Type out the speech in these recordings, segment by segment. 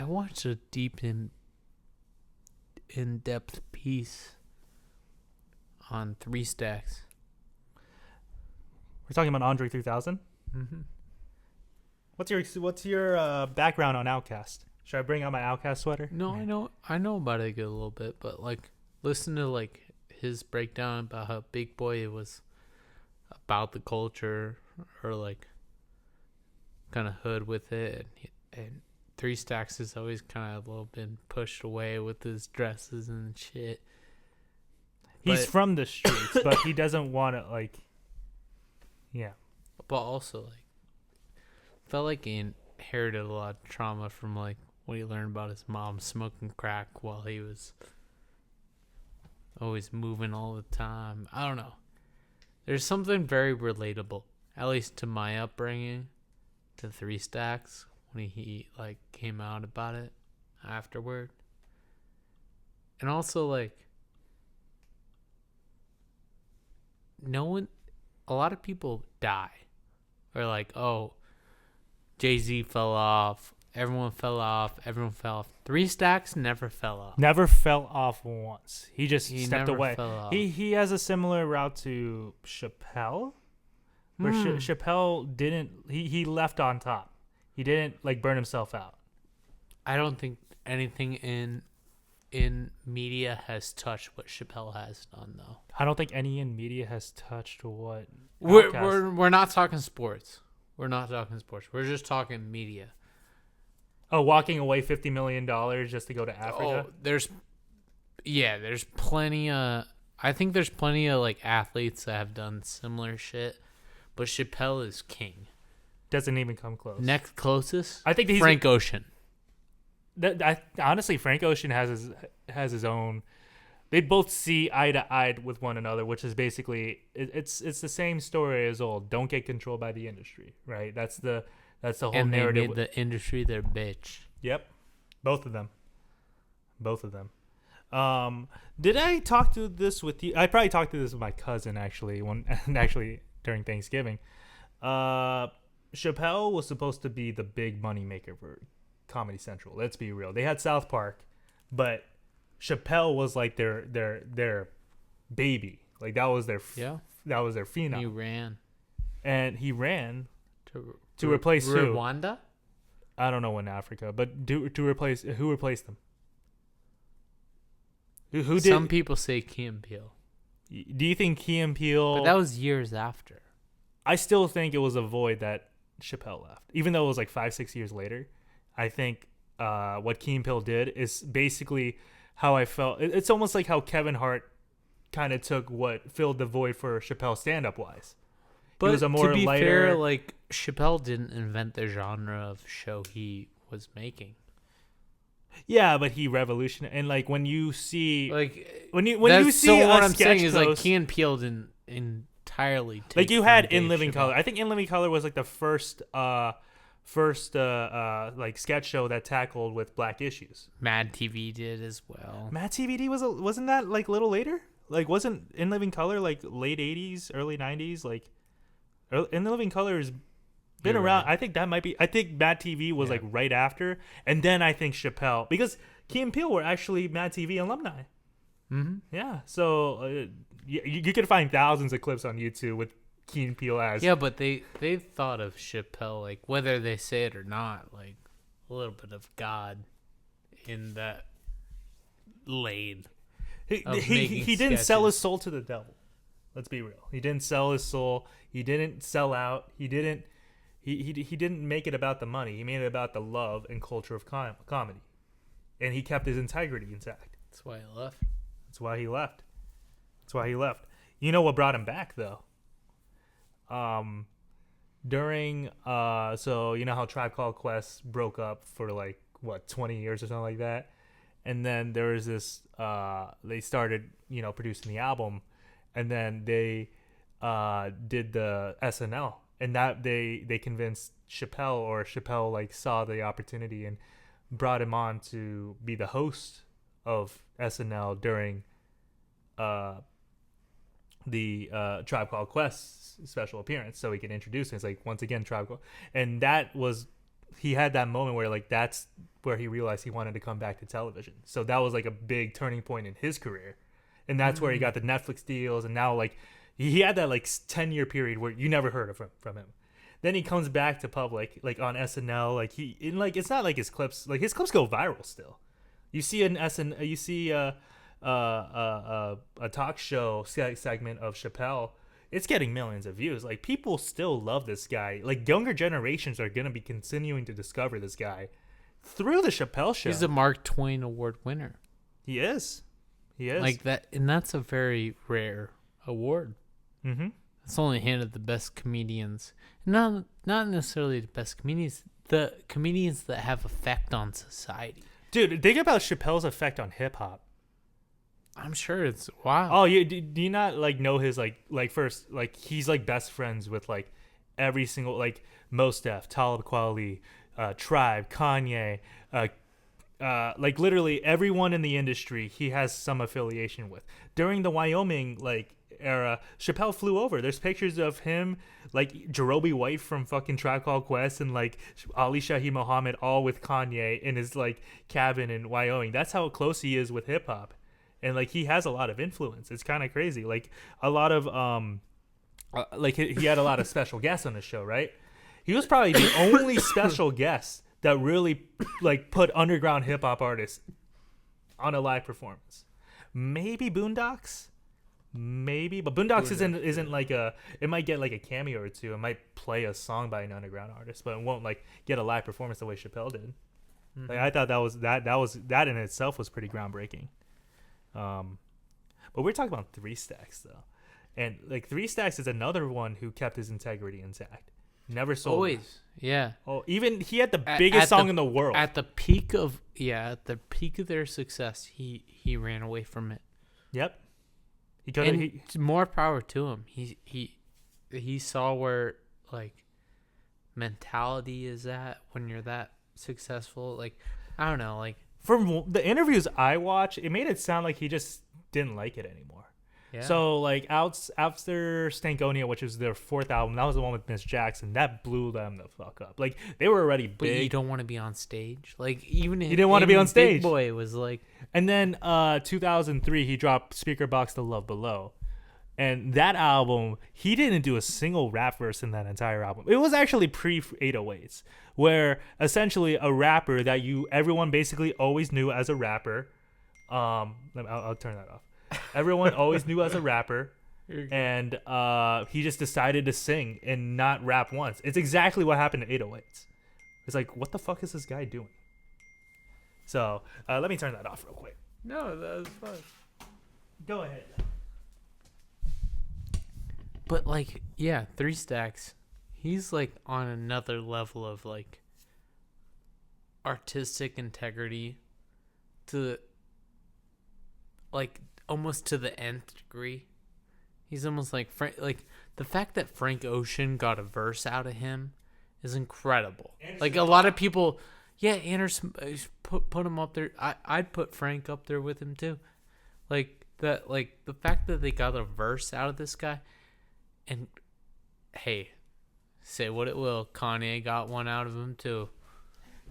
I watched a deep in-depth piece on 3 Stacks. We're talking about Andre 3000. Mm-hmm. What's your background on Outkast? Should I bring out my Outkast sweater? No, I know about it a little bit, but like, listen to like his breakdown about how Big Boy was about the culture, or like kind of hood with it, and 3 Stacks has always kind of a little been pushed away with his dresses and shit. He's from the streets, but he doesn't want to like. Yeah. But also, like, felt like he inherited a lot of trauma from like what he learned about his mom smoking crack while he was always moving all the time. I don't know. There's something very relatable, at least to my upbringing, to 3 Stacks when he like came out about it afterward. And also, like, a lot of people die. Or like, oh, Jay-Z fell off. Everyone fell off. 3 Stacks never fell off. Never fell off once. He just stepped away. Fell off. He has a similar route to Chappelle, where Chappelle didn't. He left on top. He didn't like burn himself out. I don't think anything in media has touched what Chappelle has done, though. I don't think any in media has touched what. We're not talking sports. We're just talking media. Oh, walking away $50 million just to go to Africa? Oh, there's plenty of... I think there's plenty of, like, athletes that have done similar shit. But Chappelle is king. Doesn't even come close. Next closest? I think he's Frank Ocean. Honestly, Frank Ocean has his own... They both see eye to eye with one another, which is basically... It's the same story as old. Don't get controlled by the industry, right? That's the whole and narrative. And they made the industry their bitch. Yep. Both of them. Did I talk to this with you? I probably talked to this with my cousin, actually, during Thanksgiving. Chappelle was supposed to be the big money maker for Comedy Central. Let's be real. They had South Park, but Chappelle was like their baby. Like that was their phenom. He ran to replace Rwanda? I don't know when Africa, but who replaced them? Who did? Some people say Key and Peele. Do you think Key and Peele? But that was years after. I still think it was a void that Chappelle left, even though it was like 5-6 years later. I think what Key and Peele did is basically how I felt. It's almost like how Kevin Hart kind of took what filled the void for Chappelle stand-up wise. But it was a more to be lighter, fair, like Chappelle didn't invent the genre of show he was making. Yeah, but he revolutionized. And like when you see, like when you see what a I'm sketch saying is post, like Key and Peele didn't entirely take like you had In Dave Living Chappelle. Color. I think In Living Color was like the first like sketch show that tackled with black issues. Mad TV did as well. Mad TVD wasn't that like a little later? Like wasn't In Living Color like late 80s, early 90s? Like In Living Color has been around. Right. I think that might be. I think Mad TV was like right after, and then I think Chappelle, because Key and Peele were actually Mad TV alumni. Mm-hmm. Yeah, so you could find thousands of clips on YouTube with Key and Peele as. Yeah, but they thought of Chappelle, like whether they say it or not, like a little bit of God in that lane. He didn't sell his soul to the devil. Let's be real. He didn't sell his soul. He didn't sell out. He didn't make it about the money. He made it about the love and culture of comedy, and he kept his integrity intact. That's why he left. You know what brought him back though? During so you know how Tribe Called Quest broke up for like 20 years or something like that, and then there was this they started producing the album, and then they did the SNL, and that they convinced Chappelle, or Chappelle like saw the opportunity and brought him on to be the host of SNL during the Tribe Called Quest special appearance, so he could introduce him. It's like, once again, Tribe Called, and that was he had that moment where like that's where he realized he wanted to come back to television. So that was like a big turning point in his career, and that's where he got the Netflix deals, and now like he had that like 10-year period where you never heard of from him. Then he comes back to public, like on SNL, like it's not like his clips go viral still. You see a talk show segment of Chappelle, it's getting millions of views. Like people still love this guy. Like younger generations are gonna be continuing to discover this guy through the Chappelle show. He's a Mark Twain Award winner. He is. Like that, and that's a very rare award. Mm-hmm. It's only handed the best comedians. Not necessarily the best comedians. The comedians that have effect on society. Dude, think about Chappelle's effect on hip hop. I'm sure it's wild. Oh, do you not like know his like first like he's like best friends with like every single like Mos Def, Talib Kweli, Tribe, Kanye, like literally everyone in the industry he has some affiliation with. During the Wyoming like era, Chappelle flew over. There's pictures of him like Jerobi White from fucking Tribe Called Quest and like Ali Shaheed Muhammad all with Kanye in his like cabin in Wyoming. That's how close he is with hip hop. And like he has a lot of influence. It's kind of crazy. Like a lot of like he had a lot of special guests on the show, right? He was probably the only special guest that really like put underground hip hop artists on a live performance. Maybe Boondocks, but Boondocks isn't like it might get like a cameo or two. It might play a song by an underground artist, but it won't like get a live performance the way Chappelle did. Mm-hmm. Like I thought that in itself was pretty groundbreaking. But we're talking about Three Stacks though, and like Three Stacks is another one who kept his integrity intact, never sold. Always, yeah. Oh, even he had the biggest song in the world at the peak of their success. He ran away from it. Yep. He could. More power to him. He saw where like mentality is at when you're that successful. Like I don't know, like. From the interviews I watched, it made it sound like he just didn't like it anymore. Yeah. So, like, after Stankonia, which was their fourth album, that was the one with Miss Jackson, that blew them the fuck up. Like, they were already big. But you don't want to be on stage. Like, even he didn't want to be on stage. Big Boy was like... And then 2003, he dropped Speaker Box The Love Below. And that album, he didn't do a single rap verse in that entire album. It was actually pre-808s, where essentially a rapper that everyone basically always knew as a rapper. I'll turn that off. Everyone always knew as a rapper, and he just decided to sing and not rap once. It's exactly what happened to 808s. It's like, what the fuck is this guy doing? So let me turn that off real quick. No, that was fun. Go ahead. But like, yeah, Three Stacks, he's like on another level of like artistic integrity to like almost to the nth degree. He's almost like like the fact that Frank Ocean got a verse out of him is incredible. Anderson, like a lot of people, yeah, Anderson put him up there. I'd put Frank up there with him too. Like that, like the fact that they got a verse out of this guy. And hey, say what it will, Kanye got one out of him too.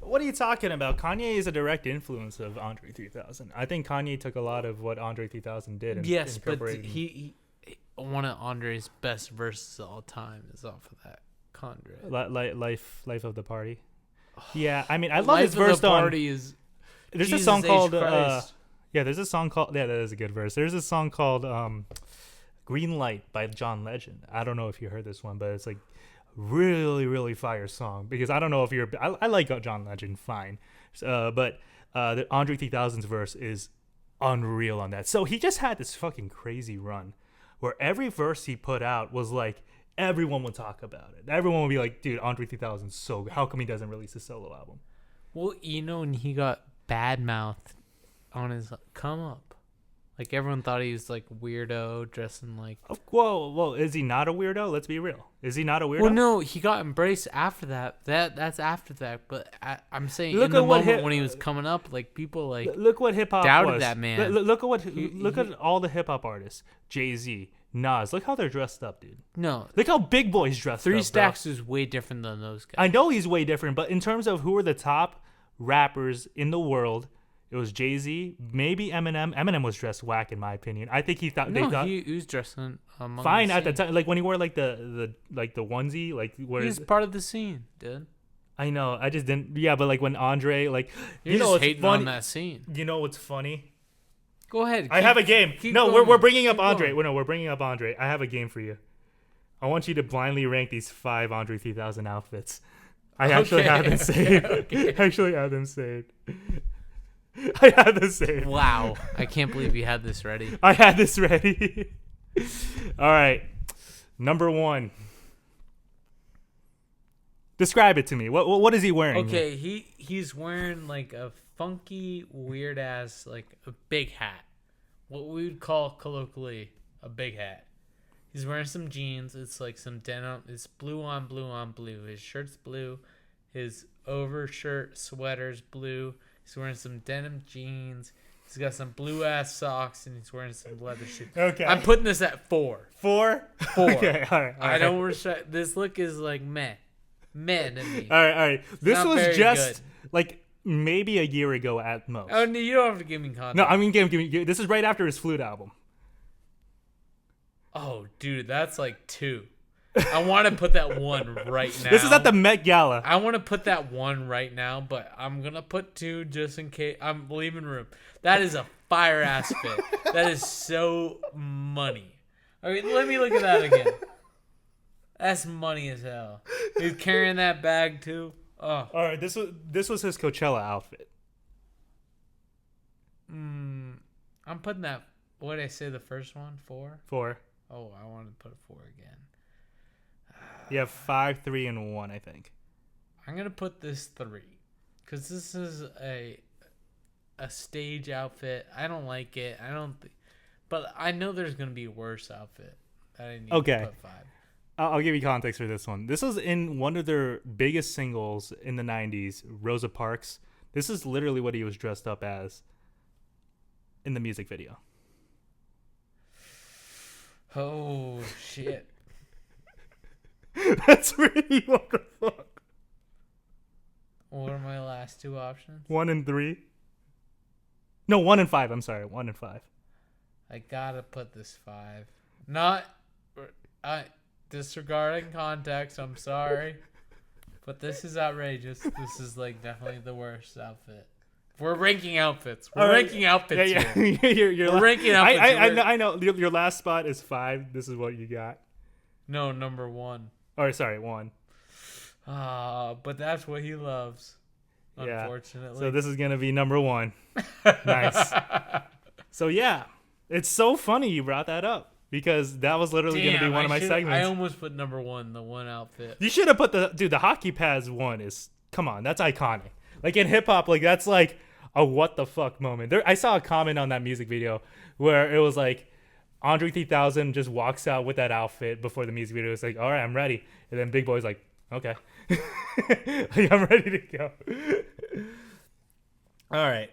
What are you talking about? Kanye is a direct influence of Andre 3000. I think Kanye took a lot of what Andre 3000 did. And yes, but he one of Andre's best verses of all time is off of that Andre. Life of the Party. Yeah, I mean I love his verse. There's Jesus a song called there's a song called that is a good verse. There's a song called Green Light by John Legend. I don't know if you heard this one, but it's like really, really fire song because I don't know if I like John Legend fine. But the Andre 3000's verse is unreal on that. So he just had this fucking crazy run where every verse he put out was like, everyone would talk about it. Everyone would be like, dude, Andre 3000's so good. How come he doesn't release a solo album? Well, when he got badmouthed on his come up. Like, everyone thought he was, like, weirdo, dressing like... Well, is he not a weirdo? Let's be real. Is he not a weirdo? Well, no, he got embraced after that. That's after that. But I'm saying look in the moment when he was coming up, like, people, like... Look what hip-hop doubted that man. Look at all the hip-hop artists. Jay-Z, Nas. Look how they're dressed up, dude. No, Look how Big Boy's dressed up. Three Stacks is way different than those guys. I know he's way different, but in terms of who are the top rappers in the world, it was Jay-Z, maybe Eminem. Eminem was dressed whack in my opinion. I think he thought he was dressing fine at the time, like when he wore like the onesie, like where he's part of the scene, dude. I know. I just didn't. Yeah, but like when Andre, like You're just hating on that scene. You know what's funny? Go ahead. I have a game. No, going. we're bringing up Andre. No, we're bringing up Andre. I have a game for you. I want you to blindly rank these 5 Andre 3000 outfits. I actually have them saved. Okay. Actually have them saved. I had them saved. Wow. I can't believe you had this ready. I had this ready. All right. Number 1. Describe it to me. What is he wearing? Okay, he's wearing like a funky, weird ass, like a big hat. What we would call colloquially a big hat. He's wearing some jeans. It's like some denim. It's blue on blue on blue. His shirt's blue. His overshirt sweater's blue. He's wearing some denim jeans. He's got some blue ass socks and he's wearing some leather shoes. Okay. I'm putting this at 4. 4? 4. Okay, all right. I don't respect. This look is like meh to me. All right. This not was very just good. like maybe a year ago at most. Oh, no, you don't have to give me context. No, I mean, give me. This is right after his Flute album. Oh, dude, that's like 2. I want to put that 1 right now. This is at the Met Gala. I want to put that 1 right now, but I'm going to put 2 just in case. I'm leaving room. That is a fire ass fit. That is so money. I mean, let me look at that again. That's money as hell. He's carrying that bag too. Oh. All right, this was his Coachella outfit. I'm putting that. What did I say? The first one 4. 4. Oh, I wanted to put 4 again. You have 5, 3, and 1, I think. I'm gonna put this 3 because this is a stage outfit. I don't like it. But I know there's gonna be a worse outfit that I need to put 5. I'll give you context for this one. This was in one of their biggest singles in the 90s, Rosa Parks. This is literally what he was dressed up as in the music video. Oh, shit. That's really what the fuck. What are my last 2 options? 1 and 3. No, 1 and 5. I'm sorry, 1 and 5. I gotta put this 5. Not... disregarding context, I'm sorry. But this is outrageous. This is like definitely the worst outfit. We're ranking outfits. We're ranking outfits here. You're We're ranking outfits. I know. Your last spot is 5. This is what you got. No, number 1. Or sorry, 1. But that's what he loves. Unfortunately. So this is gonna be number 1. Nice. So yeah, it's so funny you brought that up because that was literally gonna be one of my segments. I almost put number 1, the 1 outfit. You should have put the hockey pads 1 is, come on, that's iconic. Like in hip hop, like that's like a what the fuck moment. I saw a comment on that music video where it was like Andre 3000 just walks out with that outfit before the music video. It's like, all right, I'm ready. And then Big Boy's like, okay. Like, I'm ready to go. All right.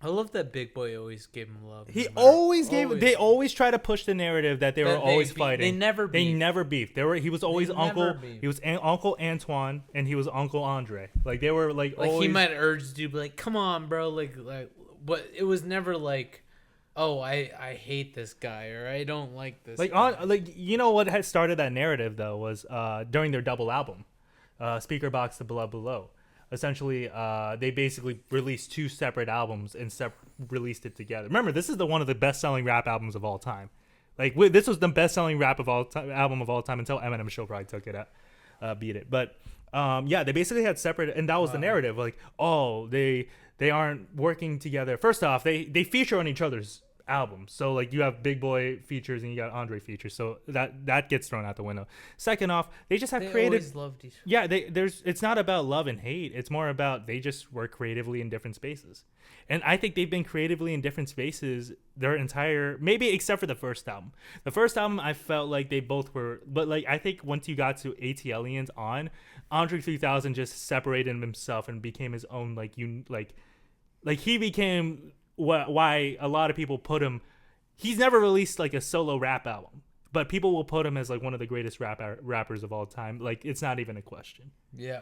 I love that Big Boy always gave him love. He always gave. They always try to push the narrative that they were always fighting. They never beefed. They never beefed. He was always Uncle. He was Uncle Antoine, and he was Uncle Andre. Like they were like always. He might urge dude, like, come on, bro, like, but it was never like, oh, I hate this guy or I don't like this. You know what had started that narrative though was during their double album, Speaker Box, The Below Below. Essentially, they basically released 2 separate albums and released it together. Remember, this is one of the best-selling rap albums of all time. Like this was the best-selling rap of all time album of all time until Eminem Show probably took it beat it. But they basically had separate, and that was the narrative. Like, oh, they aren't working together. First off, they feature on each other's albums. So like you have Big Boy features and you got Andre features. So that gets thrown out the window. Second off, they just have creative. Always loved each other. Yeah, it's not about love and hate. It's more about they just work creatively in different spaces. And I think they've been creatively in different spaces their entire, maybe except for the first album. The first album I felt like they both were, but like I think once you got to ATLians on, Andre 3000 just separated himself and became his own like he became why a lot of people put him. He's never released like a solo rap album, but people will put him as like one of the greatest rappers of all time. Like it's not even a question. Yeah.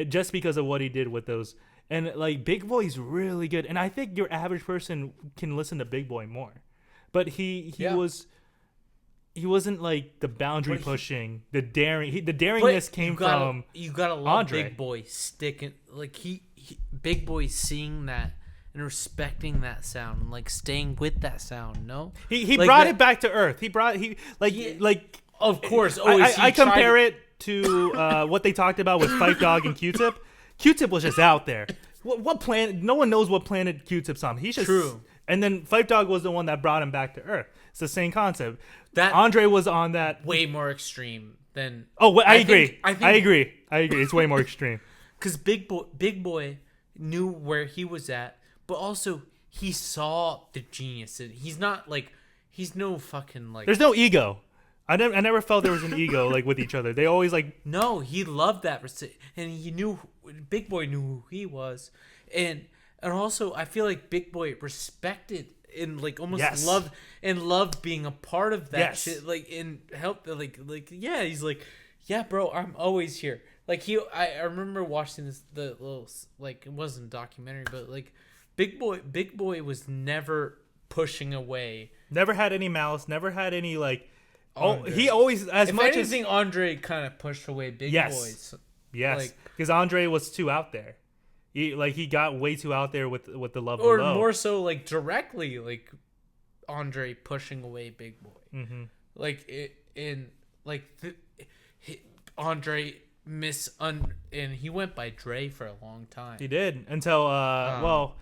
Just because of what he did with those. And like Big Boy's really good, and I think your average person can listen to Big Boy more, but he wasn't like the boundary pushing, the daring. The daringness came from you gotta love Andre. Big Boy sticking like he Big Boy seeing that and respecting that sound and like staying with that sound. No, he like brought it back to earth. Like of course. I compare it to what they talked about with Phife Dawg and Q-Tip. Q-Tip was just out there. What planet? No one knows what planet Q-Tip's on. He's just true. And then Phife Dawg was the one that brought him back to earth. It's the same concept. That Andre was on that way more extreme than. Oh, I agree. I agree. It's way more extreme. Because Big Boy knew where he was at, but also he saw the genius. He's not like he's no fucking like. There's no ego. I never felt there was an ego like with each other. They always like. No, he loved that, and he knew Big Boy knew who he was, and also I feel like Big Boy respected and like almost loved being a part of that shit, like and helped like yeah, he's like, yeah, bro, I'm always here. Like I remember watching the little like it wasn't a documentary, but like Big Boy was never pushing away. Never had any malice. Never had any like. Andre. Oh, he always if anything, Andre kind of pushed away Big Boy. Yes, because Andre was too out there. He got way too out there with the love or below. more so like directly like Andre pushing away Big Boy. Mm-hmm. Like Andre and he went by Dre for a long time. He did until well,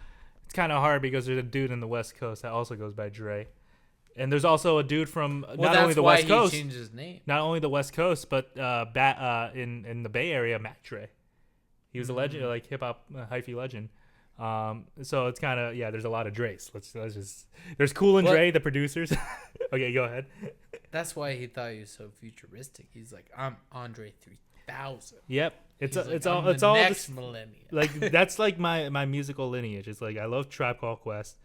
it's kind of hard because there's a dude in the West Coast that also goes by Dre. And there's also a dude from not only the West Coast, he changed his name. Not only the West Coast, but in the Bay Area, Mac Dre. He was a legend, like hip hop hyphy legend. So it's kind of there's a lot of Dre's. Let's just there's Cool and Dre, the producers. Okay, go ahead. That's why he thought he was so futuristic. He's like, I'm Andre 3000. Yep, it's all next millennium. Like that's like my musical lineage. It's like I love Tribe Called Quest.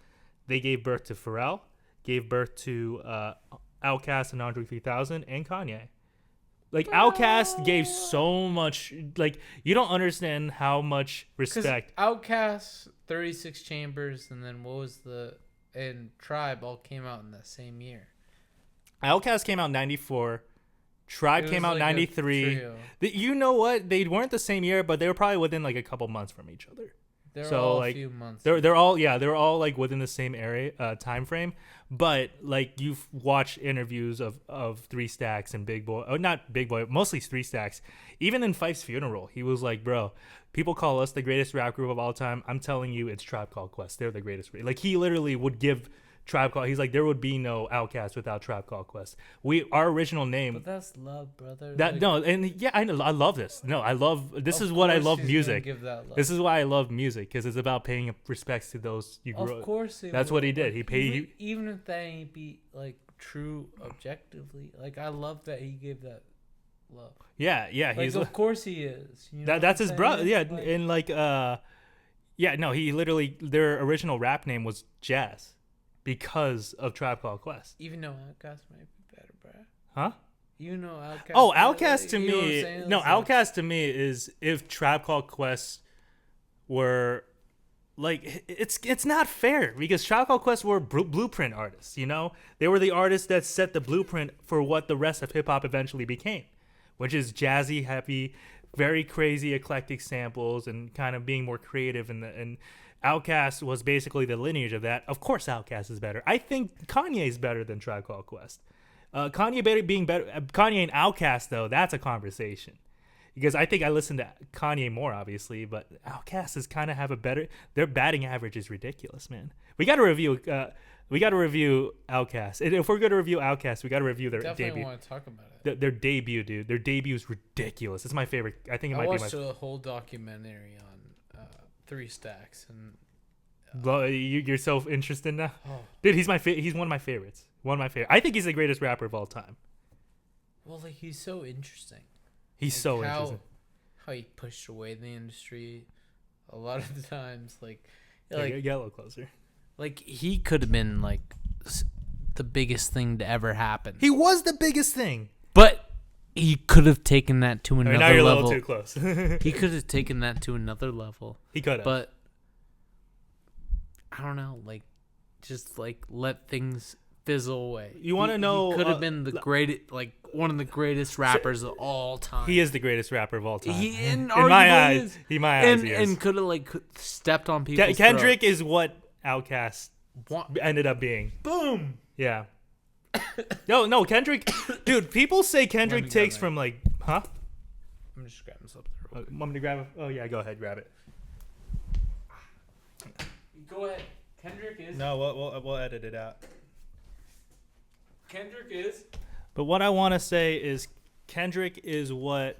They gave birth to Pharrell. Gave birth to Outkast and Andre 3000 and Kanye. Like Outkast gave so much. Like you don't understand how much respect. Outkast, 36 Chambers, and then and Tribe all came out in the same year. Outkast came out in 94. Tribe came out in 93. You know what? They weren't the same year, but they were probably within like a couple months from each other. They're all a few months. They're all like within the same area time frame. But like you've watched interviews of 3 Stacks and Big Boy, not Big Boy, mostly 3 Stacks. Even in Phife's funeral, he was like, "Bro, people call us the greatest rap group of all time. I'm telling you, it's Tribe Called Quest. They're the greatest." Like he literally would give Tribe Called. He's like, there would be no Outkast without Tribe Called Quest. Our original name. But that's love, brother. I know. I love this. No, I love. This is what I love music. This is why I love music because it's about paying respects to those you grew up. Of course, that's what he did. He paid. Even if that ain't be like true objectively, like I love that he gave that love. Yeah. Like, He's of course he is. You know that's his brother. Yeah, like, and like no, he literally their original rap name was Jazz. Because of Tribe Called Quest. Even though Outkast might be better, bro. Huh? You know Outkast. Oh, Outkast to you know me. No, Outkast to me is if Tribe Called Quest were like it's not fair because Tribe Called Quest were blueprint artists. You know, they were the artists that set the blueprint for what the rest of hip hop eventually became, which is jazzy, happy, very crazy, eclectic samples, and kind of being more creative and Outkast was basically the lineage of that. Of course, Outkast is better. I think Kanye is better than Tribe Called Quest. Kanye being better. Kanye and Outkast though, that's a conversation. Because I think I listen to Kanye more, obviously, but Outkast is kind of have a better. Their batting average is ridiculous, man. We got to review. Outkast. If we're going to review Outkast, we got to review their definitely debut. Want to talk about it. Their debut, dude. Their debut is ridiculous. It's my favorite. I think it might be my. I watched a whole documentary on 3 Stacks and. You're so interested now, dude. He's he's one of my favorites. I think he's the greatest rapper of all time. Well, like he's so interesting. He's like so interesting. How he pushed away the industry, a lot of the times, like get a little closer. Like he could have been like the biggest thing to ever happen. He was the biggest thing. But he could have taken that to another now you're level. a little too close. He could have taken that to another level. He could have. But I don't know, like, just like let things fizzle away. You want to know? He could have been the greatest, like one of the greatest rappers of all time. He is the greatest rapper of all time. In my eyes, he is. And could have like stepped on people's Kendrick throats. is what Outkast ended up being. Boom. Yeah. No, Kendrick, dude. People say Kendrick takes from like, huh? I'm just grabbing something. Want me to grab it? Oh yeah, go ahead, grab it. Go ahead. Kendrick is. No, we'll edit it out. Kendrick is. But what I want to say is Kendrick is what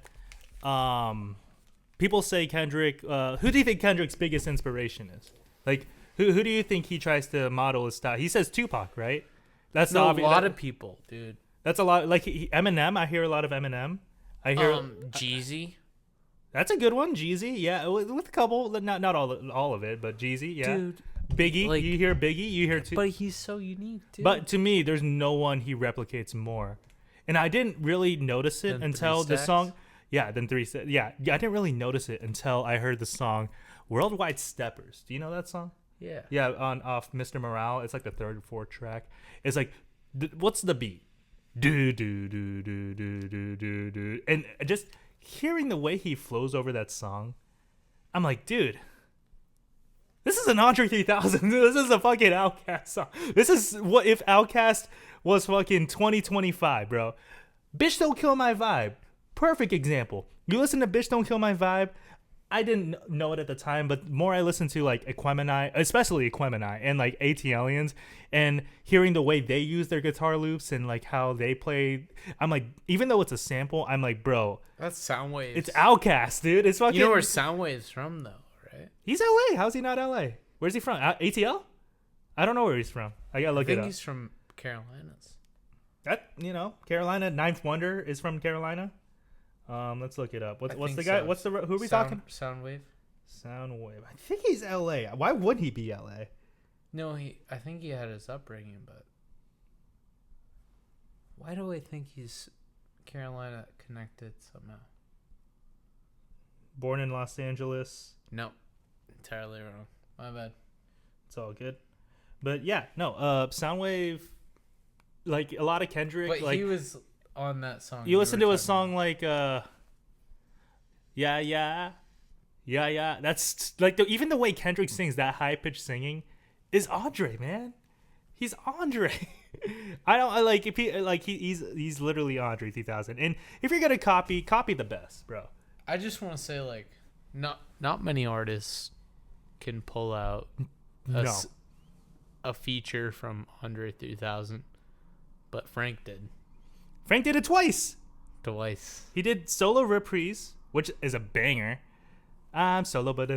people say Kendrick. Who do you think Kendrick's biggest inspiration is? Like, who do you think he tries to model his style? He says Tupac, right? That's a lot of people, dude. That's a lot. Like Eminem, I hear a lot of Eminem. I hear Jeezy. That's a good one, Jeezy. Yeah, with a couple, not all of it, but Jeezy. Yeah, dude. Biggie. Like, you hear Biggie. You hear but he's so unique, dude. But to me, there's no one he replicates more. And I didn't really notice it until the song. Yeah, then Three Stacks. Yeah, I didn't really notice it until I heard the song "Worldwide Steppers." Do you know that song? Yeah. Yeah, off Mr. Morale. It's like the third or fourth track. It's like, what's the beat? Do do do do do do do do. And just hearing the way he flows over that song, I'm like, dude, this is an Andre 3000. This is a fucking Outkast song. This is what if Outkast was fucking 2025, bro. Bitch Don't Kill My Vibe. Perfect example. You listen to Bitch Don't Kill My Vibe. I didn't know it at the time, but more I listened to like Equemini, especially Equemini and like AT-Aliens, and hearing the way they use their guitar loops and like how they play, I'm like, even though it's a sample, I'm like, bro, that's Soundwaves. It's Outkast, dude. It's fucking. You know where Soundwaves from though, right? He's LA. How's he not LA? Where's he from? ATL? I don't know where he's from. I gotta look it up. I think he's from Carolinas. That Carolina. Ninth Wonder is from Carolina. Let's look it up. What's the guy? So. Who are we talking? Soundwave. Soundwave. I think he's LA. Why would he be LA? No, I think he had his upbringing, but why do I think he's Carolina connected somehow? Born in Los Angeles. No, entirely wrong. My bad. It's all good. But yeah, no. Soundwave, like a lot of Kendrick. But like, he was on that song. You listen to a song like yeah. That's like even the way Kendrick sings, that high pitched singing is Andre, man. He's Andre. He's literally Andre 3000. And if you're gonna copy the best, bro. I just want to say, like, not many artists can pull out a feature from Andre 3000, but Frank did. Frank did it twice. He did Solo Reprise, which is a banger. I'm solo, but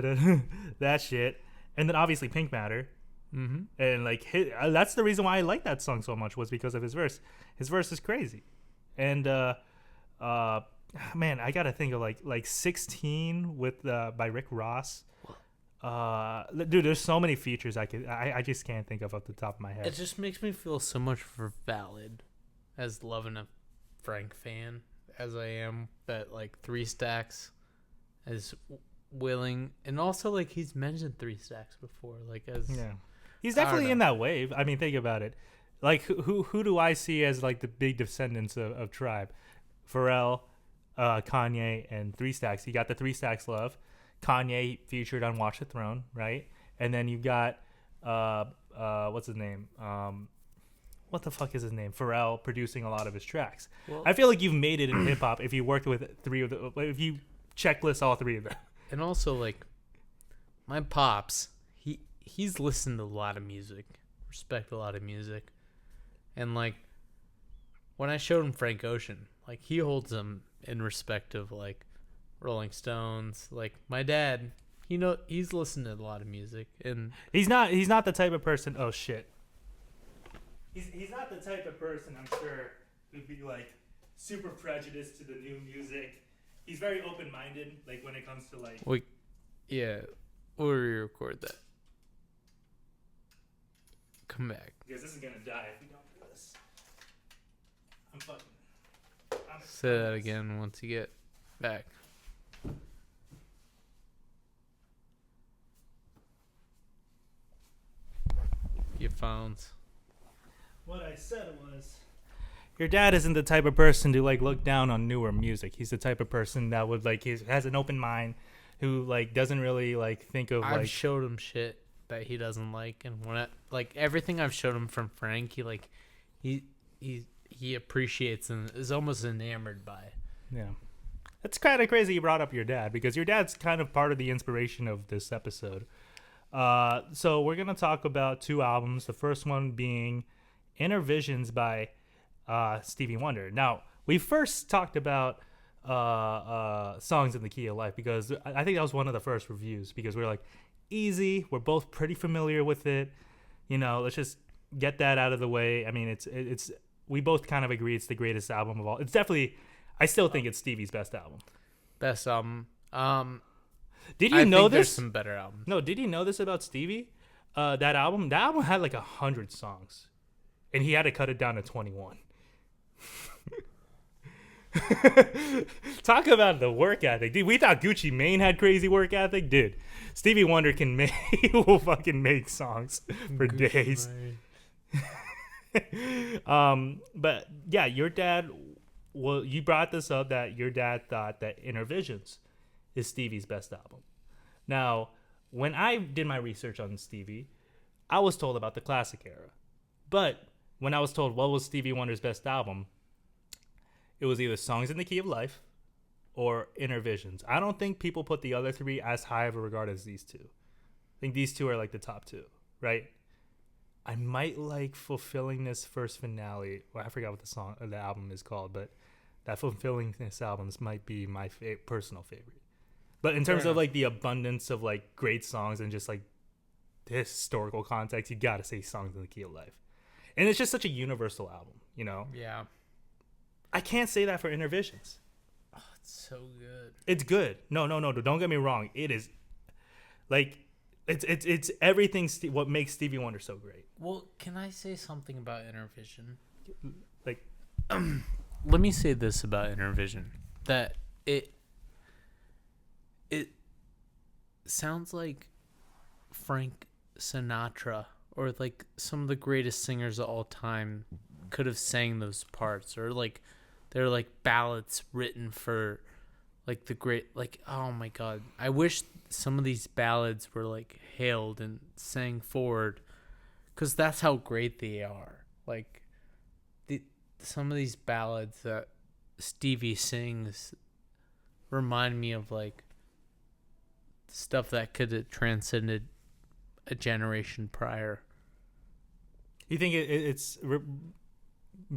that shit. And then obviously Pink Matter. Mm-hmm. And like that's the reason why I like that song so much, was because of his verse. His verse is crazy. And man, I gotta think of like 16 with by Rick Ross. Dude, there's so many features I just can't think of off the top of my head. It just makes me feel so much more valid as loving a Frank fan as I am that like Three Stacks is willing, and also like he's mentioned Three Stacks before, like as he's definitely in that wave. I mean, think about it. Like who do I see as like the big descendants of Tribe? Pharrell, Kanye, and Three Stacks. You got the Three Stacks love. Kanye featured on Watch the Throne, right? And then you got what's his name? What the fuck is his name? Pharrell producing a lot of his tracks. Well, I feel like you've made it in hip hop if you worked with if you checklist all three of them. And also, like, my pops, he's listened to a lot of music, respect a lot of music, and like when I showed him Frank Ocean, like he holds him in respect of like Rolling Stones. Like my dad, he's listened to a lot of music, and he's not the type of person. Oh shit. He's not the type of person, I'm sure, who'd be like super prejudiced to the new music. He's very open-minded, like when it comes to like. Wait, yeah, we'll re-record that. Come back. Because this is gonna die if we don't do this. Say that again once you get back. Your phones. What I said was, your dad isn't the type of person to like look down on newer music. He's the type of person that would like he has an open mind, who like doesn't really like think of I've like. showed him shit that he doesn't like, and when like everything I've showed him from Frank, he appreciates and is almost enamored by. Yeah, it's kind of crazy you brought up your dad, because your dad's kind of part of the inspiration of this episode. So we're gonna talk about 2 albums. The first one being Innervisions by Stevie Wonder. Now, we first talked about songs in the key of life because I think that was one of the first reviews, because we were like, easy, we're both pretty familiar with it, let's just get that out of the way. I mean, it's we both kind of agree it's the greatest album of all. It's definitely, I still think it's Stevie's best album. Best album. Did you know this? There's some better albums. No, did you know this about Stevie? That album had like 100 songs, and he had to cut it down to 21. Talk about the work ethic, dude. We thought Gucci Mane had crazy work ethic, dude. Stevie Wonder will fucking make songs for Gucci days. But yeah, your dad. Well, you brought this up that your dad thought that Innervisions is Stevie's best album. Now, when I did my research on Stevie, I was told about the classic era. But when I was told what was Stevie Wonder's best album, it was either Songs in the Key of Life or Innervisions. I don't think people put the other 3 as high of a regard as these 2. I think these 2 are like the top 2, right? I might like Fulfillingness First Finale. Well, I forgot what the album is called, but that Fulfillingness albums might be my personal favorite. But in terms of like the abundance of like great songs and just like the historical context, you gotta say Songs in the Key of Life. And it's just such a universal album, Yeah. I can't say that for Innervisions. Oh, it's so good. It's good. No. Don't get me wrong. It is like it's everything. What makes Stevie Wonder so great. Well, can I say something about Innervision? Like, let me say this about Innervision, that it sounds like Frank Sinatra or like some of the greatest singers of all time could have sang those parts, or like they're like ballads written for like the great, like, oh my god, I wish some of these ballads were like hailed and sang forward, because that's how great they are. Like some of these ballads that Stevie sings remind me of like stuff that could have transcended a generation prior. you think it's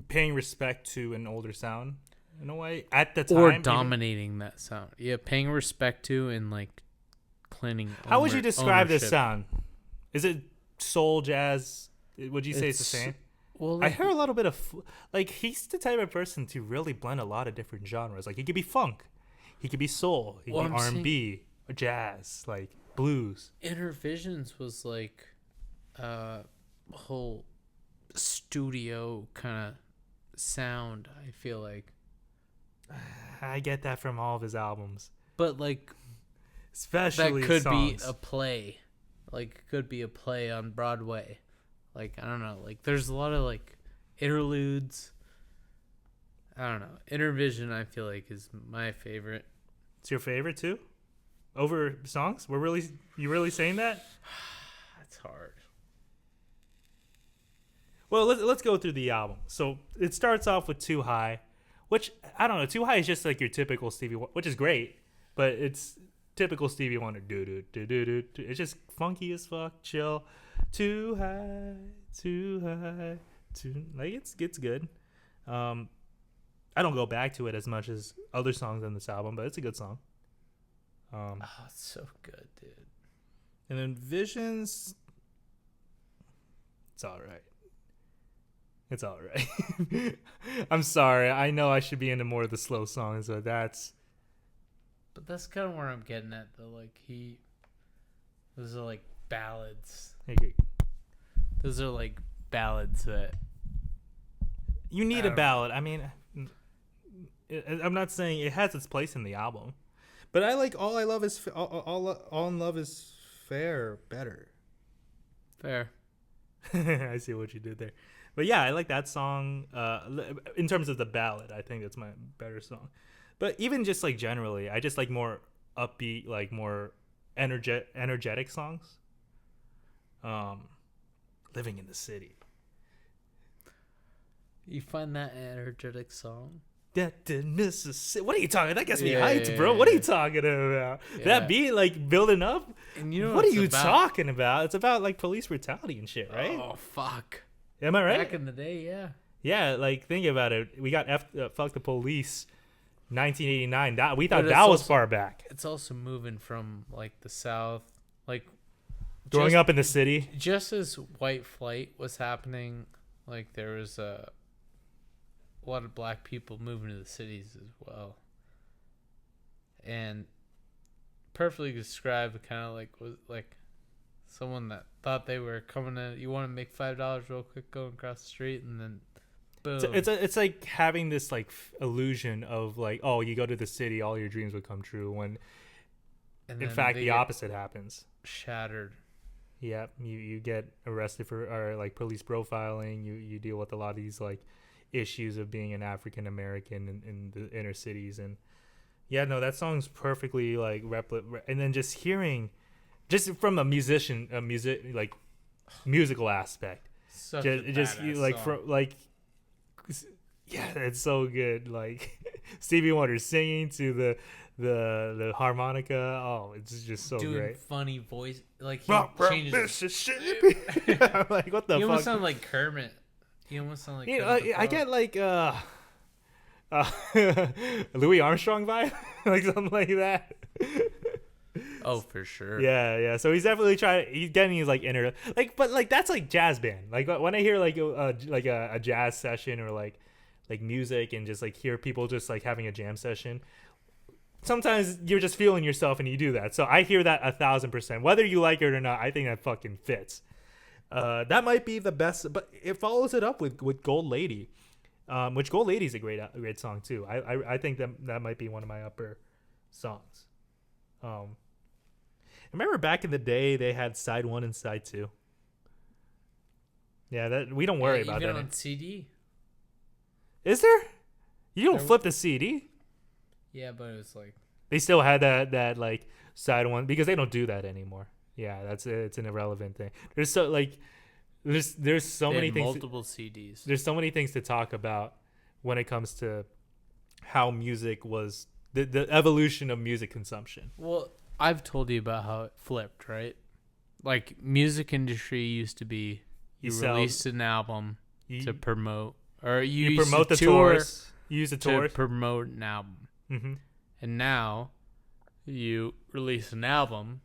paying respect to an older sound in a way at the time, or dominating that sound? Yeah, paying respect to and like claiming. How would you describe ownership. this sound? Is it soul, jazz? Would you say it's the same? Well, I hear a little bit of like, he's the type of person to really blend a lot of different genres. Like, he could be funk, he could be soul, he could be R&B, jazz, like blues. Innervisions was like a whole studio kind of sound, I feel like. I get that from all of his albums, But like, especially that could songs. be a play. Like, could be a play on Broadway. Like, I don't know. Like, there's a lot of like interludes. I don't know. Innervision, I feel like, is my favorite. It's your favorite too, over songs? You really saying that? That's hard. Well, let's go through the album. So it starts off with Too High, which, I don't know. Too High is just like your typical Stevie Wonder, which is great, but it's typical Stevie Wonder. It's just funky as fuck, chill. Too high, too high, too, like, it's good. I don't go back to it as much as other songs on this album, but it's a good song. Oh, it's so good, dude. And then Visions, it's all right. It's all right. I'm sorry. I know I should be into more of the slow songs, but that's kind of where I'm getting at, though. Like, those are like ballads. okay. Those are like ballads that You need a ballad. I mean, I'm not saying it has its place in the album, but I like All I Love Is All in Love Is Fair better. Fair. I see what you did there, but yeah, I like that song. In terms of the ballad, I think it's my better song. But even just like generally, I just like more upbeat, like more energetic songs. Living in the City. You find that an energetic song? That did Mississippi. What are you talking? That gets me hyped, bro. What are you talking about? Yeah. That beat like building up. And you know what are you talking about? It's about like police brutality and shit, right? Oh fuck. Am I right? Back in the day, yeah. Yeah, like think about it. We got Fuck the Police, 1989. We thought that was far back. It's also moving from like the South, like growing up in the city. Just as white flight was happening, like there was a lot of black people moving to the cities as well, and perfectly described kind of like was like someone that thought they were coming in. You want to make $5 real quick going across the street, and then boom. It's like having this like illusion of like, oh, you go to the city, all your dreams would come true, when in fact the opposite happens. Shattered. Yeah, you get arrested for or like police profiling. You deal with a lot of these like issues of being an African American in the inner cities. And yeah, no, that song's perfectly like and then just hearing, just from a musical aspect, just like song. from like, yeah, it's so good. Like Stevie Wonder singing to the harmonica. Oh, it's just so doing great. Funny voice, like he changes. Mississippi. I'm like, what the fuck? You almost sound like Kermit. You almost sound like I get like Louis Armstrong vibe, like something like that. Oh, for sure. Yeah. So he's definitely he's getting his like inner like, but like that's like jazz band. Like when I hear like a jazz session or like music and just like hear people just like having a jam session. Sometimes you're just feeling yourself and you do that. So I hear that 1,000%. Whether you like it or not, I think that fucking fits. That might be the best, but it follows it up with Gold Lady, which Gold Lady is a great song too. I think that might be one of my upper songs. Remember back in the day they had side 1 and side 2. Yeah, that we don't worry about that. Even on CD. Is there? You don't flip the CD. Yeah, but it was like they still had that like side 1 because they don't do that anymore. Yeah, it's an irrelevant thing. There's so like there's so many things. Multiple CDs. There's so many things to talk about when it comes to how music was the evolution of music consumption. Well, I've told you about how it flipped, right? Like music industry used to be you released an album to promote, or you promote the tours. You use the tour to promote an album. Mm-hmm. And now you release an album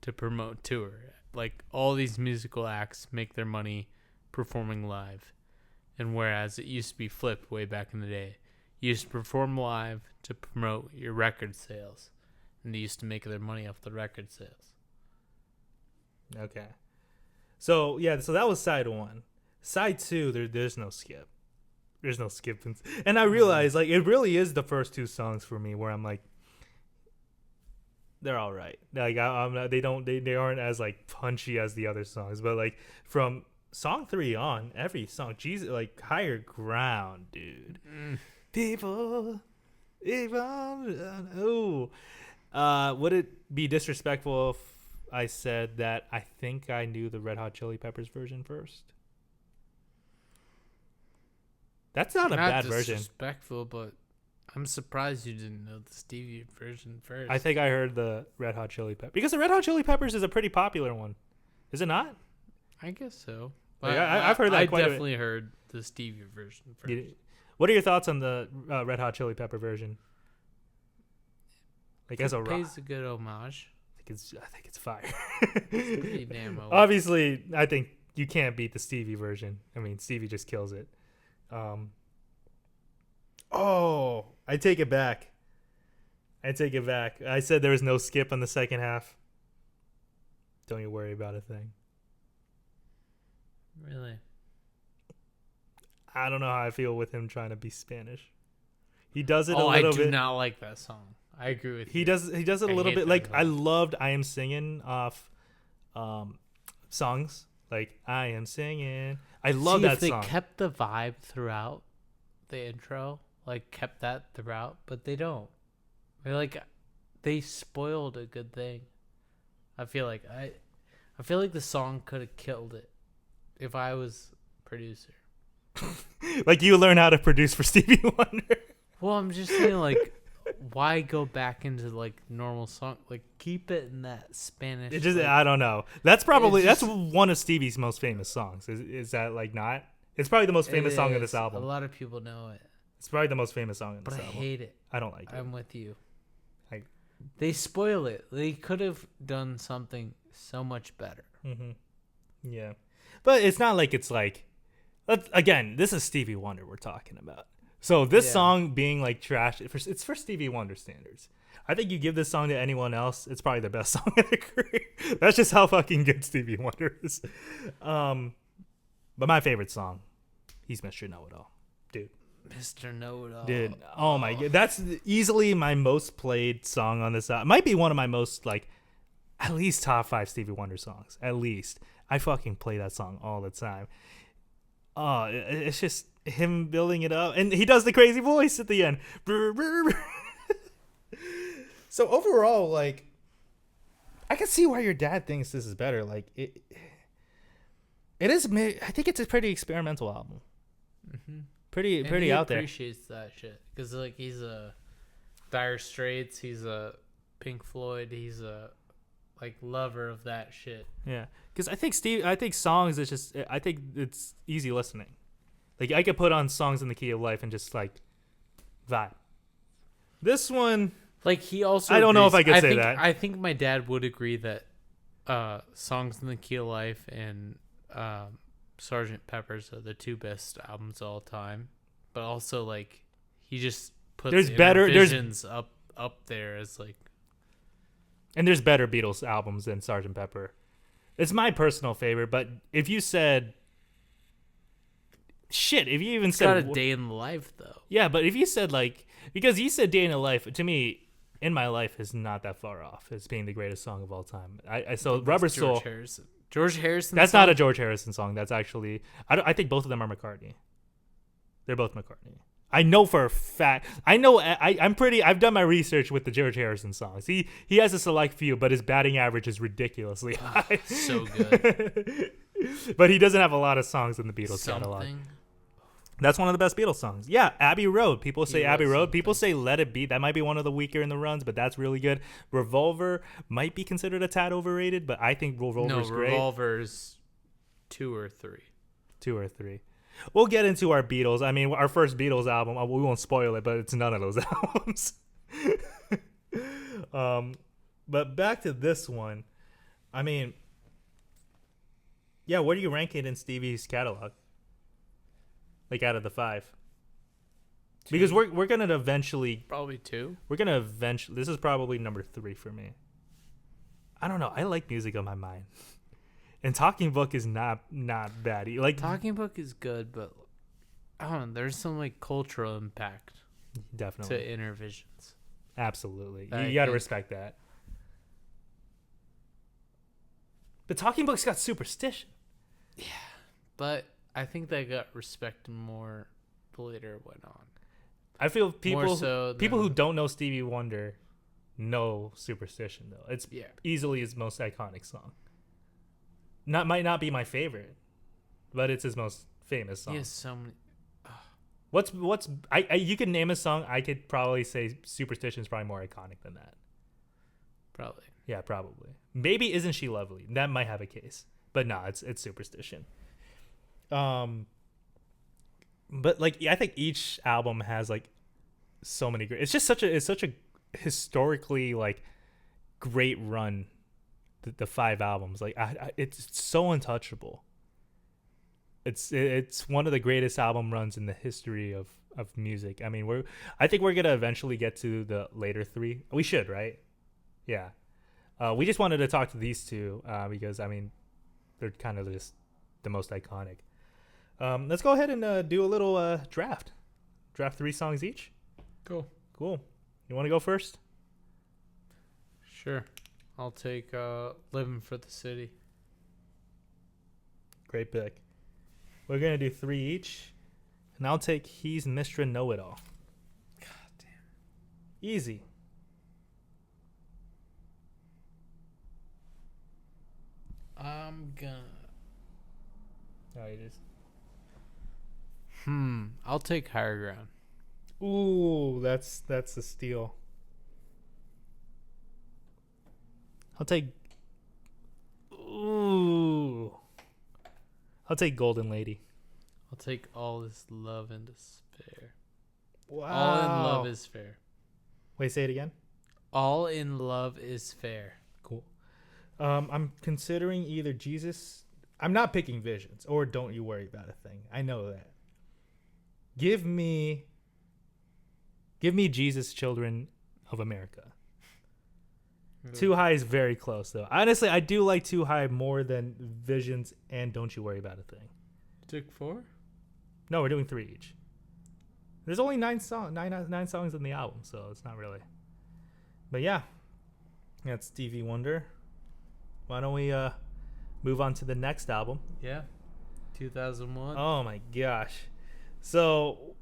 to promote tour. Like all these musical acts make their money performing live. And whereas it used to be flipped way back in the day, you used to perform live to promote your record sales. And they used to make their money off the record sales. Okay. So that was side 1. Side 2, there's no skip. There's no skipping. And I realized like it really is the first 2 songs for me where I'm like, they're all right. Like they aren't as like punchy as the other songs, but like from song 3 on, every song, Jesus, like Higher Ground, dude. People, would it be disrespectful if I said that I think I knew the Red Hot Chili Peppers version first? That's not a bad version. Disrespectful, but I'm surprised you didn't know the Stevie version first. I think I heard the Red Hot Chili Peppers because the Red Hot Chili Peppers is a pretty popular one, is it not? I guess so. Like, I've heard that. I definitely heard the Stevie version first. What are your thoughts on the Red Hot Chili Pepper version? Like as a rock, pays a good homage. I think it's fire. It's pretty damn well. Obviously, I think you can't beat the Stevie version. I mean, Stevie just kills it. I take it back. I said there was no skip on the second half. Don't you worry about a thing. Really? I don't know how I feel with him trying to be Spanish. He does it a Oh, little I bit. do not like that song. I agree with He you. does it a I little hate bit. that Like song. I loved I Am Singing off songs. Like I Am Singing. I love See, that if they song. kept the vibe throughout the intro, like kept that throughout, but they don't. They're like, they spoiled a good thing. I feel like the song could have killed it if I was producer. Like you learn how to produce for Stevie Wonder. Well, I'm just saying, like, why go back into like normal song? Like, keep it in that Spanish. It just like, I don't know. That's probably just- that's one of Stevie's most famous songs. Is that like not? It's probably the most famous song of this A album. lot of people know it, It's probably the most famous song in but this I album. hate it. I don't like it. I'm with you. I- They spoil it. They could have done something so much better. Mm-hmm. Yeah, but it's not like it's like. Again, this is Stevie Wonder we're talking about. So this song being like trash, it's for Stevie Wonder standards. I think you give this song to anyone else, it's probably the best song of their career. That's just how fucking good Stevie Wonder is. But my favorite song, he's Mr. Know-It-All, dude. Mr. Know-It-All. Dude, oh my god, that's easily my most played song on this album. Might be one of my most like, at least top 5 Stevie Wonder songs. At least I fucking play that song all the time. Oh, it's just him building it up, and he does the crazy voice at the end. So overall, like, I can see why your dad thinks this is better. Like, it is. I think it's a pretty experimental album. Mm-hmm. Pretty he out there. Appreciates that shit because like he's a Dire Straits, he's a Pink Floyd, he's a like lover of that shit. Yeah, because I think songs is just. I think it's easy listening. Like I could put on Songs in the Key of Life and just like vibe. This one, like he also. I don't know if I could say think, that. I think my dad would agree that Songs in the Key of Life and Sgt. Pepper's are the 2 best albums of all time. But also like he just puts Innervisions up there as like. And there's better Beatles albums than Sgt. Pepper. It's my personal favorite, but if you said shit, if you even It's said got a Day in the Life though. yeah, but if you said like because you said Day in the Life, to me, In My Life is not that far off as being the greatest song of all time. I so Rubber Soul. George Harrison. That's not a George Harrison song. That's actually I think both of them are McCartney. They're both McCartney. I know for a fact. I know. I've done my research with the George Harrison songs. He has a select few, but his batting average is ridiculously high. So good. But he doesn't have a lot of songs in the Beatles catalog. That's one of the best Beatles songs. Yeah, Abbey Road. People say Abbey Road. People say Let It Be. That might be one of the weaker in the runs, but that's really good. Revolver might be considered a tad overrated, but I think Revolver's great. Revolver's 2 or 3. 2 or 3. We'll get into our Beatles. I mean, our first Beatles album, we won't spoil it, but it's none of those albums. But back to this one. I mean, yeah, where do you rank it in Stevie's catalog? Like out of the 5? 2. Because we're going to eventually... Probably 2. We're going to eventually... This is probably number 3 for me. I don't know. I like music on my mind. And Talking Book is not bad. Like Talking Book is good, but I don't know. There's some like cultural impact definitely to Innervisions. Absolutely, I you got to think. respect that. But Talking Book's got Superstition. Yeah, but I think they got respected more the later it went on. I feel people so who don't know Stevie Wonder know Superstition though. It's easily his most iconic song. Might not be my favorite, but it's his most famous song. He has so many. What's you could name a song. I could probably say Superstition is probably more iconic than that. Probably. Yeah, probably. Maybe Isn't She Lovely? That might have a case, but no, it's Superstition. But like I think each album has like so many great. It's such a historically like great run. The 5 albums, like it's so untouchable. It's one of the greatest album runs in the history of music. I mean, I think we're gonna eventually get to the later 3. We should, right? Yeah. We just wanted to talk to these 2 because I mean, they're kind of just the most iconic. Let's go ahead and do a little draft. Draft 3 songs each. Cool. Cool. You want to go first? Sure. I'll take Living for the City. Great pick. We're going to do 3 each. And I'll take He's Mr. Know-It-All. God damn. Easy. I'm gonna. Oh, it is. I'll take Higher Ground. Ooh, that's a steal. I'll take Golden Lady. I'll take All Is Love and Despair. Wow. All in Love is Fair. Wait, say it again. All in Love is Fair. Cool. I'm considering either Jesus. I'm not picking Visions or Don't You Worry About a Thing. I know that. Give me Jesus, Children of America. Too High is very close, though. Honestly, I do like Too High more than Visions and Don't You Worry About a Thing. Took 4? No, we're doing 3 each. There's only 9 songs in the album, so it's not really. But yeah, that's Stevie Wonder. Why don't we move on to the next album? Yeah. 2001. Oh my gosh. So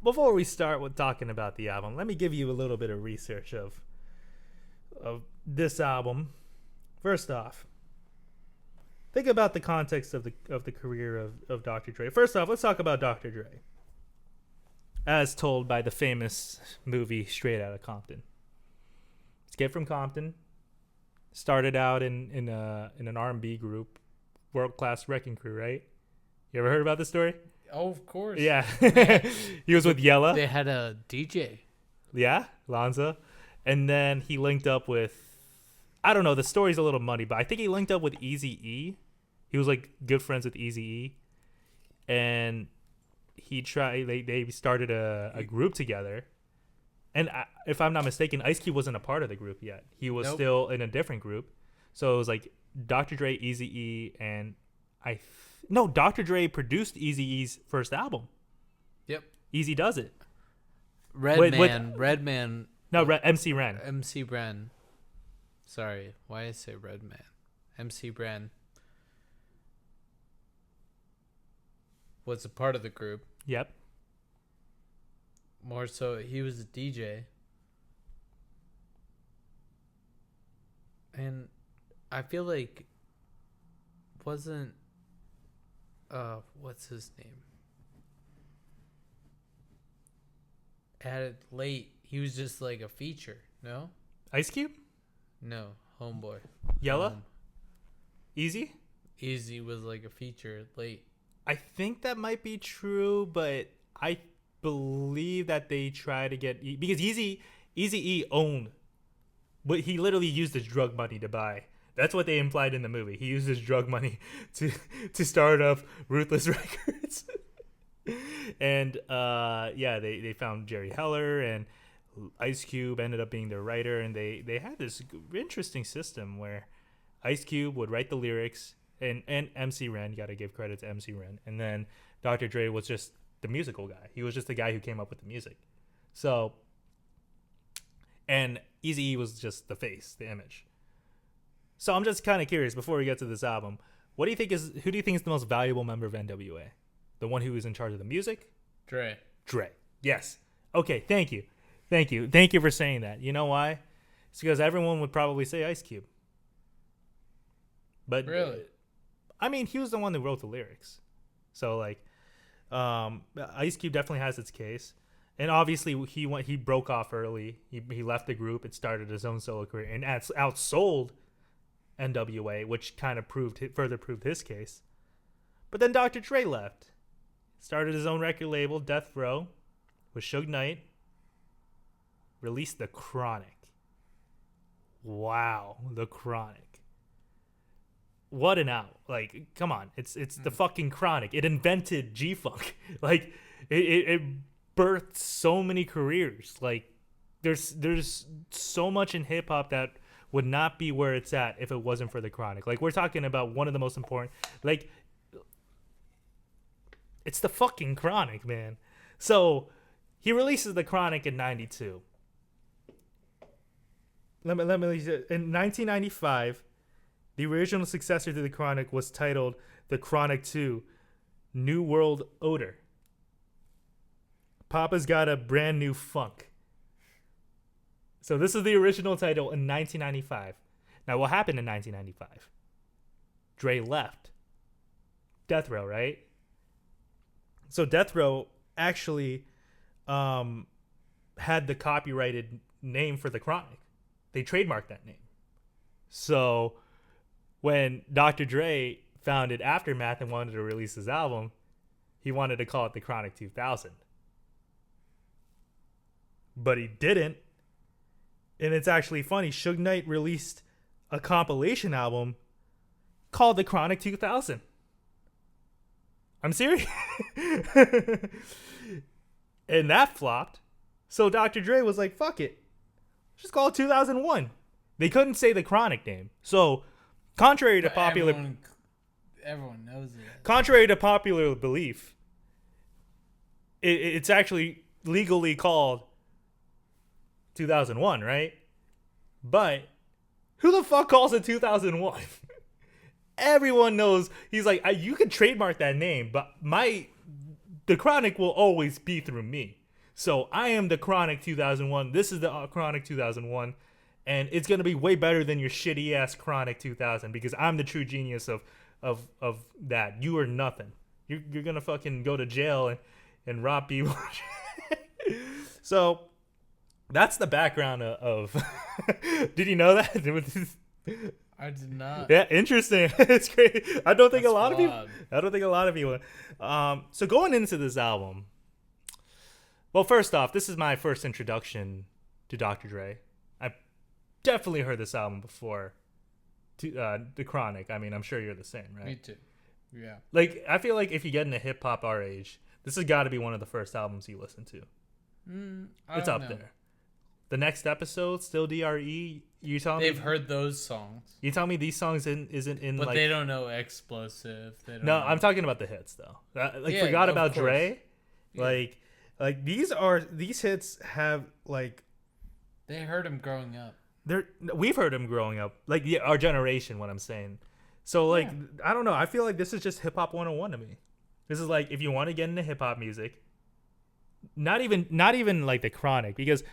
before we start with talking about the album, let me give you a little bit of research of this album. First off, think about the context of the career of Dr. Dre. First off, let's talk about Dr. Dre, as told by the famous movie Straight Outta Compton. Escape from Compton. Started out in an R&B group, World Class Wrecking Crew, right? You ever heard about this story? Oh, of course. Yeah. He was with Yella. They had a DJ. Yeah, Lanza. And then he linked up with, I don't know, the story's a little muddy, but I think he linked up with Eazy-E. He was like good friends with Eazy-E. And they started a group together. And if I'm not mistaken, Ice Cube wasn't a part of the group yet. He was still in a different group. So it was like Dr. Dre, Eazy-E, and Dr. Dre produced Eazy-E's first album. Yep. Easy Does It. Redman. No, MC Ren. MC Ren. Sorry, why did I say Redman? MC Ren was a part of the group. Yep. More so, he was a DJ. And I feel like wasn't what's his name? Added late. He was just like a feature, no? Ice Cube? No, Homeboy. Yella? Easy? Easy was like a feature late. I think that might be true, but I believe that they try to get because Eazy-E owned, but he literally used his drug money to buy. That's what they implied in the movie. He used his drug money to start up Ruthless Records. And they found Jerry Heller, and Ice Cube ended up being their writer, and they had this interesting system where Ice Cube would write the lyrics, and MC Ren, you got to give credit to MC Ren, and then Dr. Dre was just the musical guy. He was just the guy who came up with the music. So, and Eazy-E was just the face, the image. So I'm just kind of curious before we get to this album, who do you think is the most valuable member of NWA? The one who is in charge of the music? Dre. Yes. Okay, thank you for saying that. You know why? It's because everyone would probably say Ice Cube. But really? I mean, he was the one that wrote the lyrics. So like Ice Cube definitely has its case. And obviously he broke off early. He left the group and started his own solo career and outsold NWA, which kind of further proved his case. But then Dr. Dre left. Started his own record label, Death Row, with Suge Knight. Released The Chronic. Wow, The Chronic. What an out. Like, come on. It's the fucking Chronic. It invented G-Funk. Like, it birthed so many careers. Like, there's so much in hip-hop that would not be where it's at if it wasn't for The Chronic. Like, we're talking about one of the most important... Like, It's the fucking Chronic, man. So he releases the Chronic in '92. Let me in 1995, the original successor to the Chronic was titled The Chronic 2, New World Odor. Papa's got a brand new funk. So this is the original title in 1995. Now, what happened in 1995? Dre left. Death Row, right? So Death Row actually had the copyrighted name for the Chronic. They trademarked that name. So when Dr. Dre founded Aftermath and wanted to release his album, he wanted to call it the Chronic 2000. But he didn't. And it's actually funny. Suge Knight released a compilation album called the Chronic 2000. I'm serious. And that flopped. So Dr. Dre was like, fuck it. Just call it 2001. They couldn't say the Chronic name. So, contrary to popular... Everyone knows it. Contrary to popular belief, it's actually legally called 2001, right? But who the fuck calls it 2001? Everyone knows. He's like, you can trademark that name, but the Chronic will always be through me. So I am the Chronic 2001. This is the Chronic 2001, and it's gonna be way better than your shitty ass Chronic 2000 because I'm the true genius of that. You are nothing. You're gonna fucking go to jail and rob people. So that's the background of. Did you know that? I did not. Yeah, interesting. It's great. I don't think That's a lot of wild. people. I don't think a lot of people. So going into this album, well, first off, this is my first introduction to Dr. Dre. I definitely heard this album before. The Chronic. I mean, I'm sure you're the same, right? Me too. Yeah. Like, I feel like if you get into hip hop our age, this has got to be one of the first albums you listen to. It's up there. The Next Episode, Still DRE. You tell me they've heard those songs. You tell me these songs isn't in, but like, they don't know Explosive. They don't no, know. I'm talking about the hits though. Yeah, Forgot of About course. Dre. Yeah. Like these hits have like They heard him growing up. we've heard them growing up. Like our generation, what I'm saying. So like I don't know. I feel like this is just hip hop 101 to me. This is like if you want to get into hip hop music, not even like the Chronic, because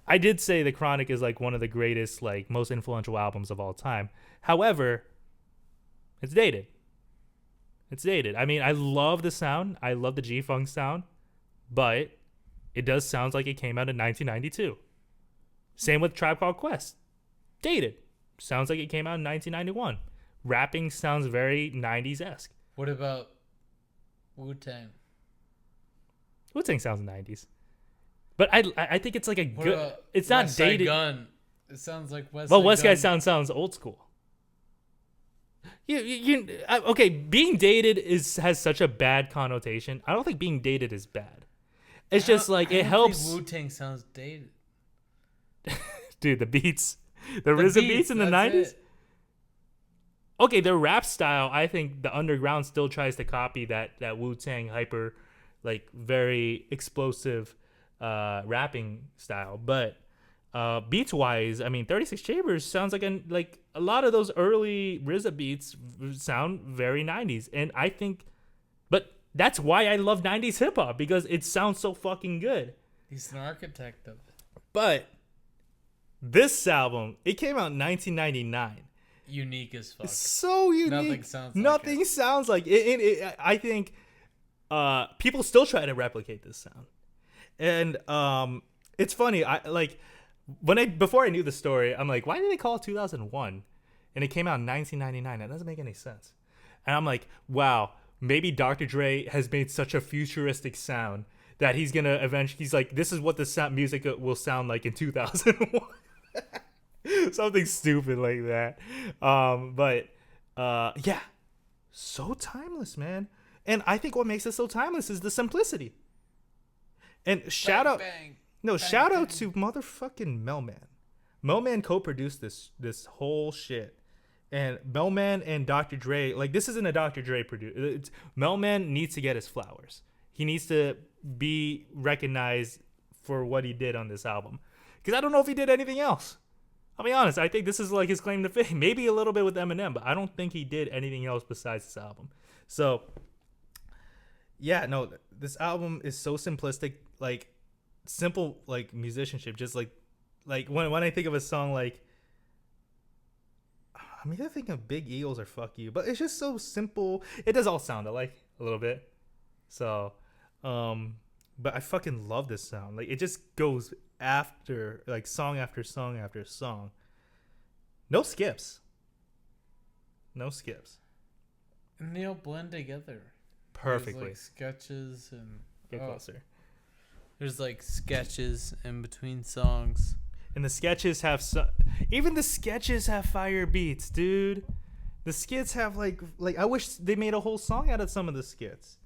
I did say the Chronic is like one of the greatest, like most influential albums of all time. However, it's dated. It's dated. I mean, I love the sound. I love the G-Funk sound, but it does sound like it came out in 1992. Same with Tribe Called Quest. Dated. Sounds like it came out in 1991. Rapping sounds very 90s-esque. What about Wu-Tang? Wu-Tang sounds 90s. But I think it's like a What good... about It's not West Side dated. Gun? It sounds like West Well, Side West Gun. Side sounds old school. Okay, being dated has such a bad connotation. I don't think being dated is bad. It's just like it helps. Wu-Tang sounds dated. Dude, the beats, the RZA beats in the 90s. Okay, their rap style, I think the underground still tries to copy that Wu-Tang hyper, like very explosive rapping style, but beats wise, I mean, 36 Chambers sounds like a lot of those early RZA beats sound very 90s, and I think, but that's why I love 90s hip hop, because it sounds so fucking good. He's an architect of it. But this album, it came out in 1999. Unique as fuck. It's so unique. Nothing sounds like it. I think people still try to replicate this sound. And it's funny. Before I knew the story, I'm like, why did they call it 2001? And it came out in 1999. That doesn't make any sense. And I'm like, wow, maybe Dr. Dre has made such a futuristic sound that he's gonna eventually. He's like, this is what the music will sound like in 2001. Something stupid like that. Yeah, so timeless, man. And I think what makes it so timeless is the simplicity. And shout out to motherfucking Melman. Melman co-produced this whole shit And Melman and Dr. Dre, like this isn't a Dr. Dre produce. Melman needs to get his flowers. He needs to be recognized for what he did on this album. Because I don't know if he did anything else. I'll be honest. I think this is like his claim to fame. Maybe a little bit with Eminem, but I don't think he did anything else besides this album. So, yeah, no, this album is so simplistic, like simple, like musicianship. Just like when I think of a song like, I'm either thinking of Big Eagles or Fuck You, but it's just so simple. It does all sound alike a little bit. So, but I fucking love this sound. Like it just goes after like song after song after song. No skips. No skips. And they all blend together Perfectly. There's like sketches and Get closer. There's like sketches in between songs. And the sketches have even the sketches have fire beats, dude. The skits have like I wish they made a whole song out of some of the skits.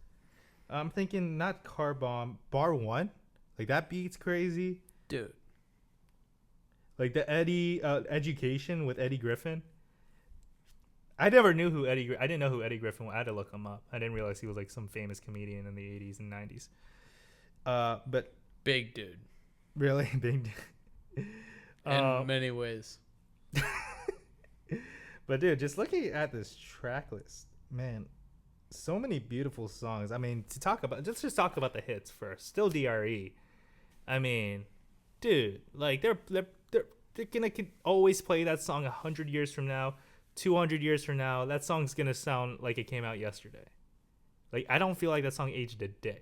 I'm thinking not Car Bomb, Bar 1. Like that beat's crazy. Dude. Like the Education with Eddie Griffin. I never knew who I didn't know who Eddie Griffin was. I had to look him up. I didn't realize he was like some famous comedian in the 80s and 90s. But big dude. Really big dude. In many ways. But dude, just looking at this track list, man, so many beautiful songs. I mean, let's just talk about the hits first. Still DRE. I mean, dude, like they're gonna always play that song 100 years from now, 200 years from now. That song's gonna sound like it came out yesterday. Like I don't feel like that song aged a day.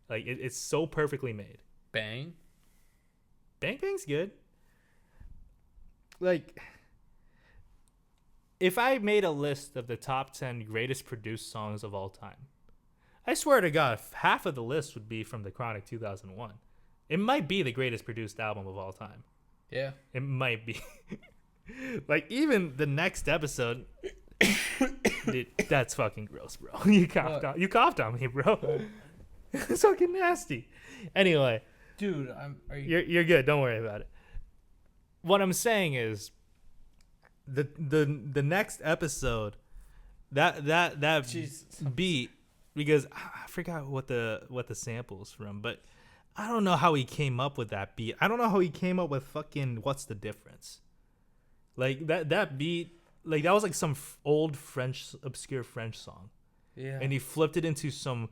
Like it's so perfectly made. Bang. Bang Bang's good. Like, if I made a list of the top 10 greatest produced songs of all time, I swear to God, half of the list would be from The Chronic 2001. It might be the greatest produced album of all time. Yeah. It might be. Like, even the next episode, dude, that's fucking gross, bro. You coughed on me, bro. It's fucking nasty. Anyway. Dude, You're good. Don't worry about it. What I'm saying is, the next episode, that Jesus. beat, because I forgot what the sample's from, but I don't know how he came up with that beat. I don't know how he came up with fucking What's the Difference. Like that beat, like that was like some old obscure French song. Yeah. And he flipped it into some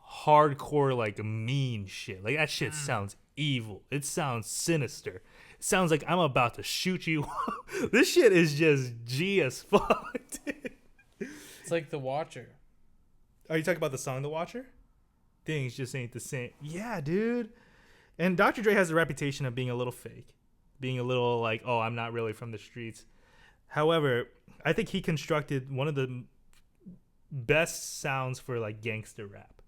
hardcore like mean shit. Like that shit sounds evil. It sounds sinister. It sounds like I'm about to shoot you. This shit is just G as fuck, dude. It's like The Watcher. Are you talking about the song The Watcher? Things just ain't the same. Yeah, dude. And Dr. Dre has a reputation of being a little fake. Being a little like, oh, I'm not really from the streets. However, I think he constructed one of the best sounds for like gangster rap.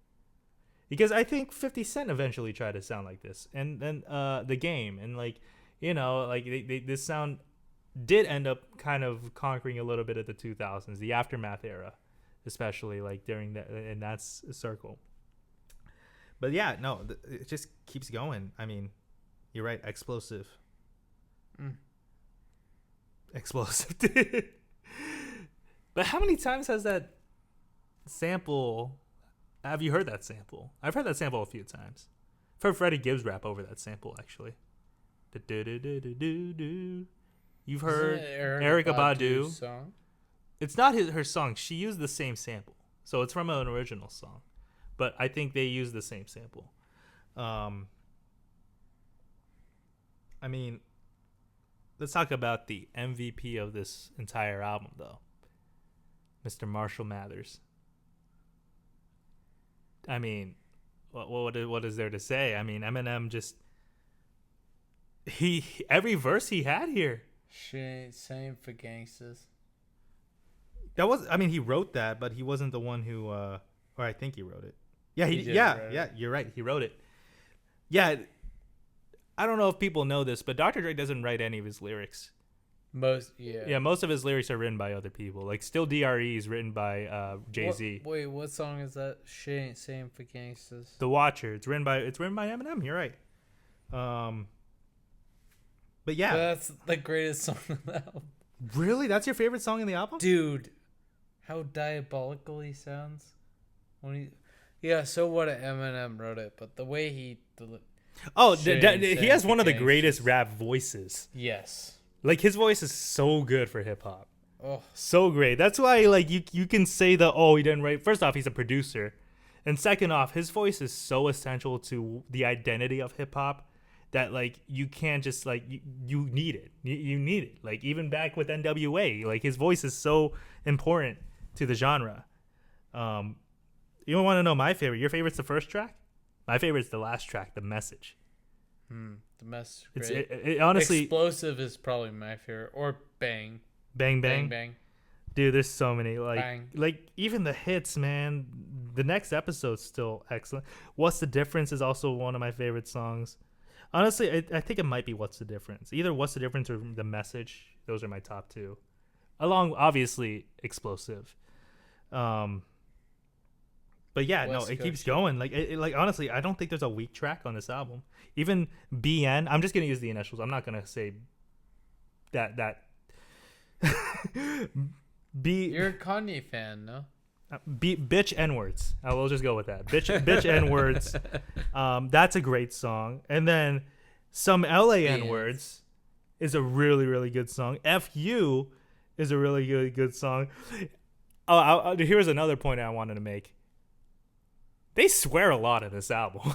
Because I think 50 Cent eventually tried to sound like this. And then The Game. And like, you know, like this sound did end up kind of conquering a little bit of the 2000s, the Aftermath era, especially like during that in that circle. But yeah, no, it just keeps going. I mean, you're right, explosive. Explosive, dude. But how many times has that sample? Have you heard that sample? I've heard that sample a few times. I've heard Freddie Gibbs rap over that sample, actually. You've heard Erykah Badu song? It's not her song. She used the same sample. So it's from an original song. But I think they used the same sample. I mean, let's talk about the MVP of this entire album, though. Mr. Marshall Mathers. I mean, what is there to say? I mean, Eminem just every verse he had here. She ain't same for gangsters. That was, I mean, he wrote that, but he wasn't the one who, or I think he wrote it. Yeah, yeah, you're right. He wrote it. Yeah, I don't know if people know this, but Dr. Dre doesn't write any of his lyrics. Most of his lyrics are written by other people. Like Still DRE is written by Jay-Z. Wait, what song is that? She ain't same for gangsters. The Watcher. It's written by Eminem. You're right. But yeah, But that's the greatest song on the album. Really? That's your favorite song in the album? Dude, how diabolical he sounds when he. Yeah, so what? Eminem wrote it, but the way he. Oh, Shane he has one of the Gangsters. greatest rap voices. Yes. Like his voice is so good for hip hop. Oh, So great. That's why like you can say that he didn't write. First off, he's a producer. And second off, his voice is so essential to the identity of hip hop that like you can't just like you need it. You need it. Like even back with NWA, like his voice is so important to the genre. You want to know my favorite? Your favorite's the first track? My favorite's the last track, The Message. the mess. It's Great. it honestly Explosive is probably my favorite, or Bang. Bang Bang Bang. Bang. Dude, there's so many Bang. like even the hits, man. The next episode's still excellent. What's the Difference is also one of my favorite songs. Honestly, I think it might be What's the Difference. Either What's the Difference or The Message. Those are my top two. Along obviously Explosive. But yeah, West it keeps Coast. going. Like like honestly, I don't think there's a weak track on this album. Even BN, I'm just gonna use the initials. I'm not gonna say that B You're a Kanye fan, no? bitch N words. I will just go with that. Bitch N words. That's a great song. And then Some LA N words is a really really good song. FU is a really good song. Oh, here's another point I wanted to make. They swear a lot in this album.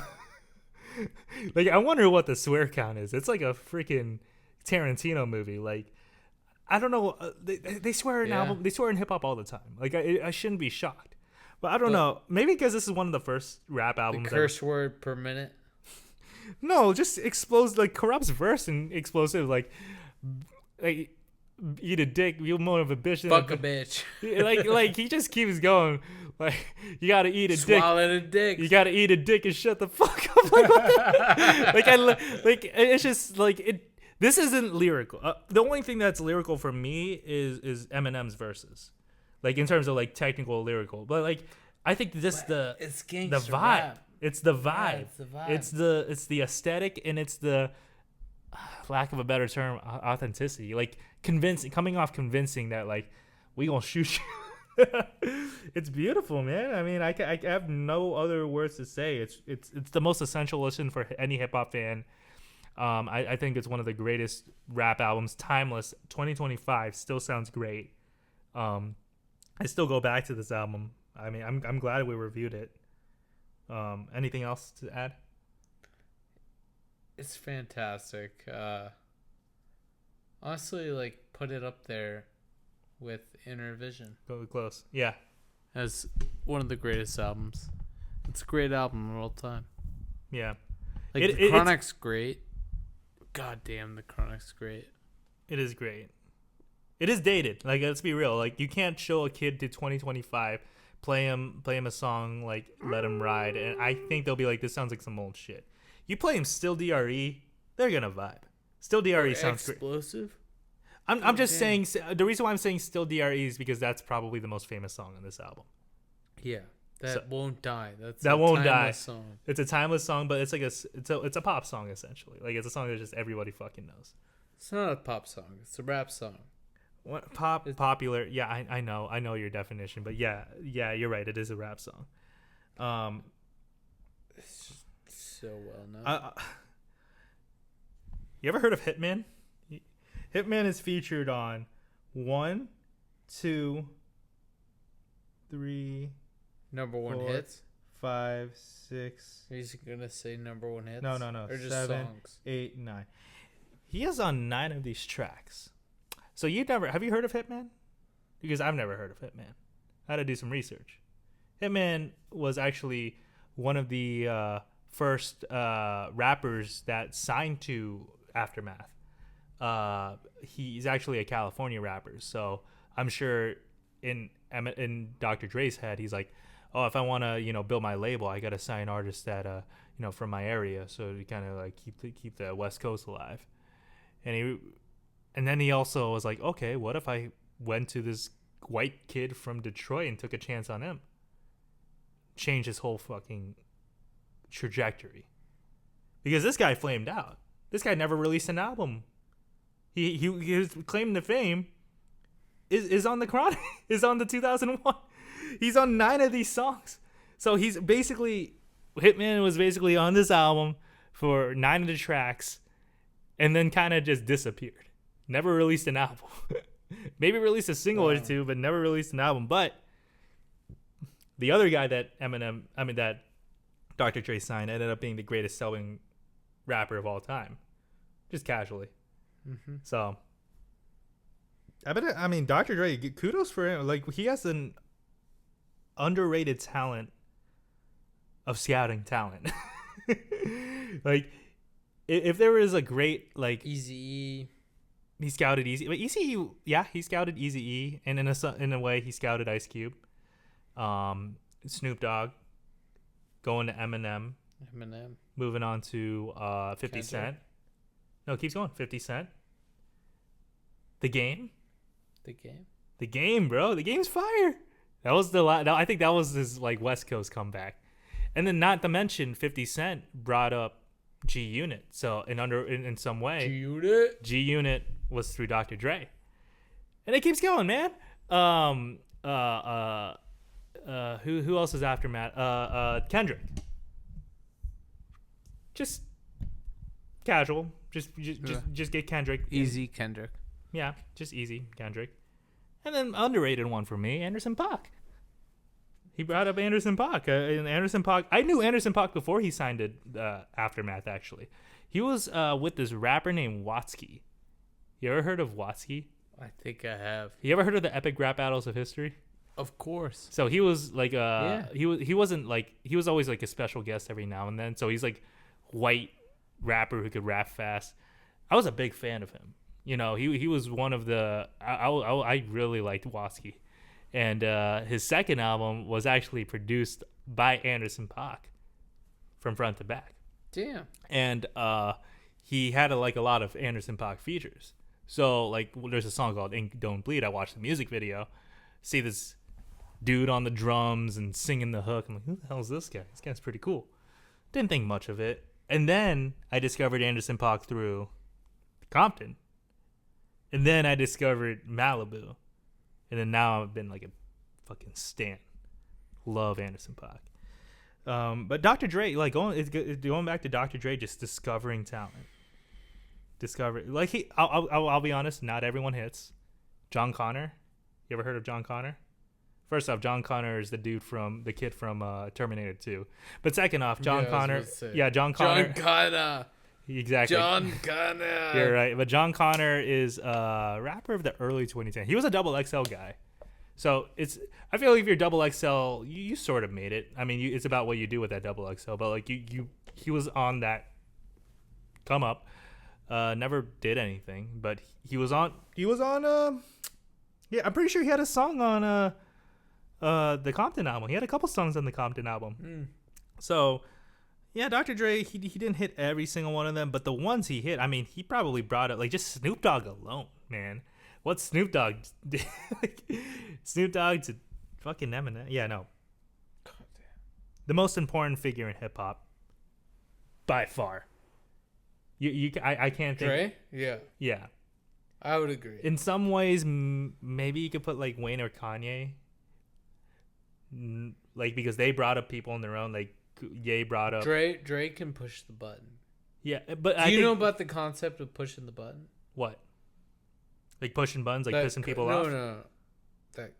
Like I wonder what the swear count is. It's like a freaking Tarantino movie. Like I don't know. They swear in album. They swear in hip hop all the time. Like I shouldn't be shocked, but I don't know. Maybe because this is one of the first rap albums. The curse word per minute. No, just explodes like Corrupt's verse and Explosive like eat a dick. You're more of a bitch. Fuck a bitch. like he just keeps going. Like you gotta eat a Swallow a dick. You gotta eat a dick and shut the fuck up. Like what the? like it's just like it. This isn't lyrical. The only thing that's lyrical for me is Eminem's verses, like in terms of like technical lyrical. But like I think it's the gangster vibe. rap. It's the vibe. Yeah, it's the vibe. It's the aesthetic and it's the lack of a better term authenticity. Like coming off convincing that like we gonna shoot you. It's beautiful, man. I mean, I have no other words to say. It's the most essential listen for any hip hop fan. I think it's one of the greatest rap albums. Timeless. 2025 still sounds great. I still go back to this album. I mean, I'm glad we reviewed it. Anything else to add? It's fantastic. Honestly, like put it up there with Innervision Go close. Yeah. as one of the greatest albums. It's a great album of all time. Yeah. Like the Chronic's great. God damn, the Chronic's great. It is great. It is dated. Like let's be real. Like you can't show a kid to 2025, play him a song like Let Him Ride, and I think they'll be like, this sounds like some old shit. You play him Still DRE, they're gonna vibe. Still DRE sounds great. Explosive. I'm just saying the reason why I'm saying Still DRE is because that's probably the most famous song on this album. Yeah, that won't die. That won't die. Song. It's a timeless song, but it's like it's a pop song essentially. Like it's a song that just everybody fucking knows. It's not a pop song. It's a rap song. What popular? Yeah, I know your definition, but yeah, you're right. It is a rap song. It's just so well known. You ever heard of Hitman? Hitman is featured on 1, 2, 3, number one 4, hits. 5, 6. Are you gonna say number one hits? No. Or just 7, songs? 8, 9. He is on 9 of these tracks. So have you heard of Hitman? Because I've never heard of Hitman. I had to do some research. Hitman was actually one of the first rappers that signed to Aftermath. He's actually a California rapper, so I'm sure in Dr. Dre's head, he's like, oh, if I want to build my label, I got to sign artists that from my area, so to kind of like keep the West Coast alive. And then he also was like, okay, what if I went to this white kid from Detroit and took a chance on him? Change his whole fucking trajectory. Because this guy flamed out. This guy never released an album. He was claiming the fame, is on the Chronic, is on the 2001. He's on 9 of these songs. So he's basically, Hitman was basically on this album for 9 of the tracks, and then kind of just disappeared. Never released an album. Maybe released a single or two, but never released an album. But the other guy that that Dr. Dre signed ended up being the greatest selling rapper of all time, just casually. Mm-hmm. So, I mean, Dr. Dre, kudos for him. Like, he has an underrated talent of scouting talent. Like, if there was a great, like, Eazy-E, he scouted Easy, but Easy, yeah, he scouted Eazy-E, and in a way, he scouted Ice Cube, Snoop Dogg, going to Eminem, moving on to 50 Cent. No, it keeps going. 50 Cent. The Game, bro. The Game's fire. That was I think that was his like West Coast comeback, and then not to mention 50 Cent brought up G Unit. So in some way, G Unit was through Dr. Dre, and it keeps going, man. Who else is after Matt? Kendrick. Just casual. Just get Kendrick. Easy Kendrick. Yeah, just easy Kendrick. And then underrated one for me, Anderson .Paak. He brought up Anderson .Paak. And Anderson .Paak, I knew Anderson .Paak before he signed to Aftermath, actually. He was with this rapper named Watsky. You ever heard of Watsky? I think I have. You ever heard of the epic rap battles of history? Of course. So he was like he wasn't like, he was always like a special guest every now and then. So he's like white rapper who could rap fast. I was a big fan of him. You know, he was one of the I really liked Watsky. And his second album was actually produced by Anderson .Paak from front to back. Damn. And he had a lot of Anderson .Paak features. So like there's a song called Ink Don't Bleed. I watched the music video, see this dude on the drums and singing the hook. I'm like, who the hell is this guy? This guy's pretty cool. Didn't think much of it. And then I discovered Anderson .Paak through Compton. And then I discovered Malibu. And then now I've been like a fucking stan. Love Anderson .Paak. But Dr. Dre, like going back to Dr. Dre, just discovering talent. Like I'll be honest, not everyone hits. John Connor. You ever heard of John Connor? First off, John Connor is the kid from Terminator 2. But second off, John Connor. Yeah, John Connor. John Connor. Exactly. John Connor. You're right. But John Connor is a rapper of the early 2010s. He was a double XL guy. So I feel like if you're double XL, you sort of made it. I mean, it's about what you do with that double XL. But like he was on that come up. Never did anything, but he was on. Yeah, I'm pretty sure he had a song on the Compton album. He had a couple songs on the Compton album. So, yeah, Dr. Dre, he didn't hit every single one of them, but the ones he hit, I mean, he probably brought up, like, just Snoop Dogg alone, man. What Snoop Dogg did? Snoop Dogg to fucking Eminem. Yeah, no. God damn. The most important figure in hip hop, by far. I can't think. Dre? Yeah. Yeah. I would agree. In some ways, maybe you could put like Wayne or Kanye. Like, because they brought up people on their own. Like, Ye brought up. Dre can push the button. Yeah, but Do you know about the concept of pushing the button? What? Like pushing buttons, like pissing people off? No. That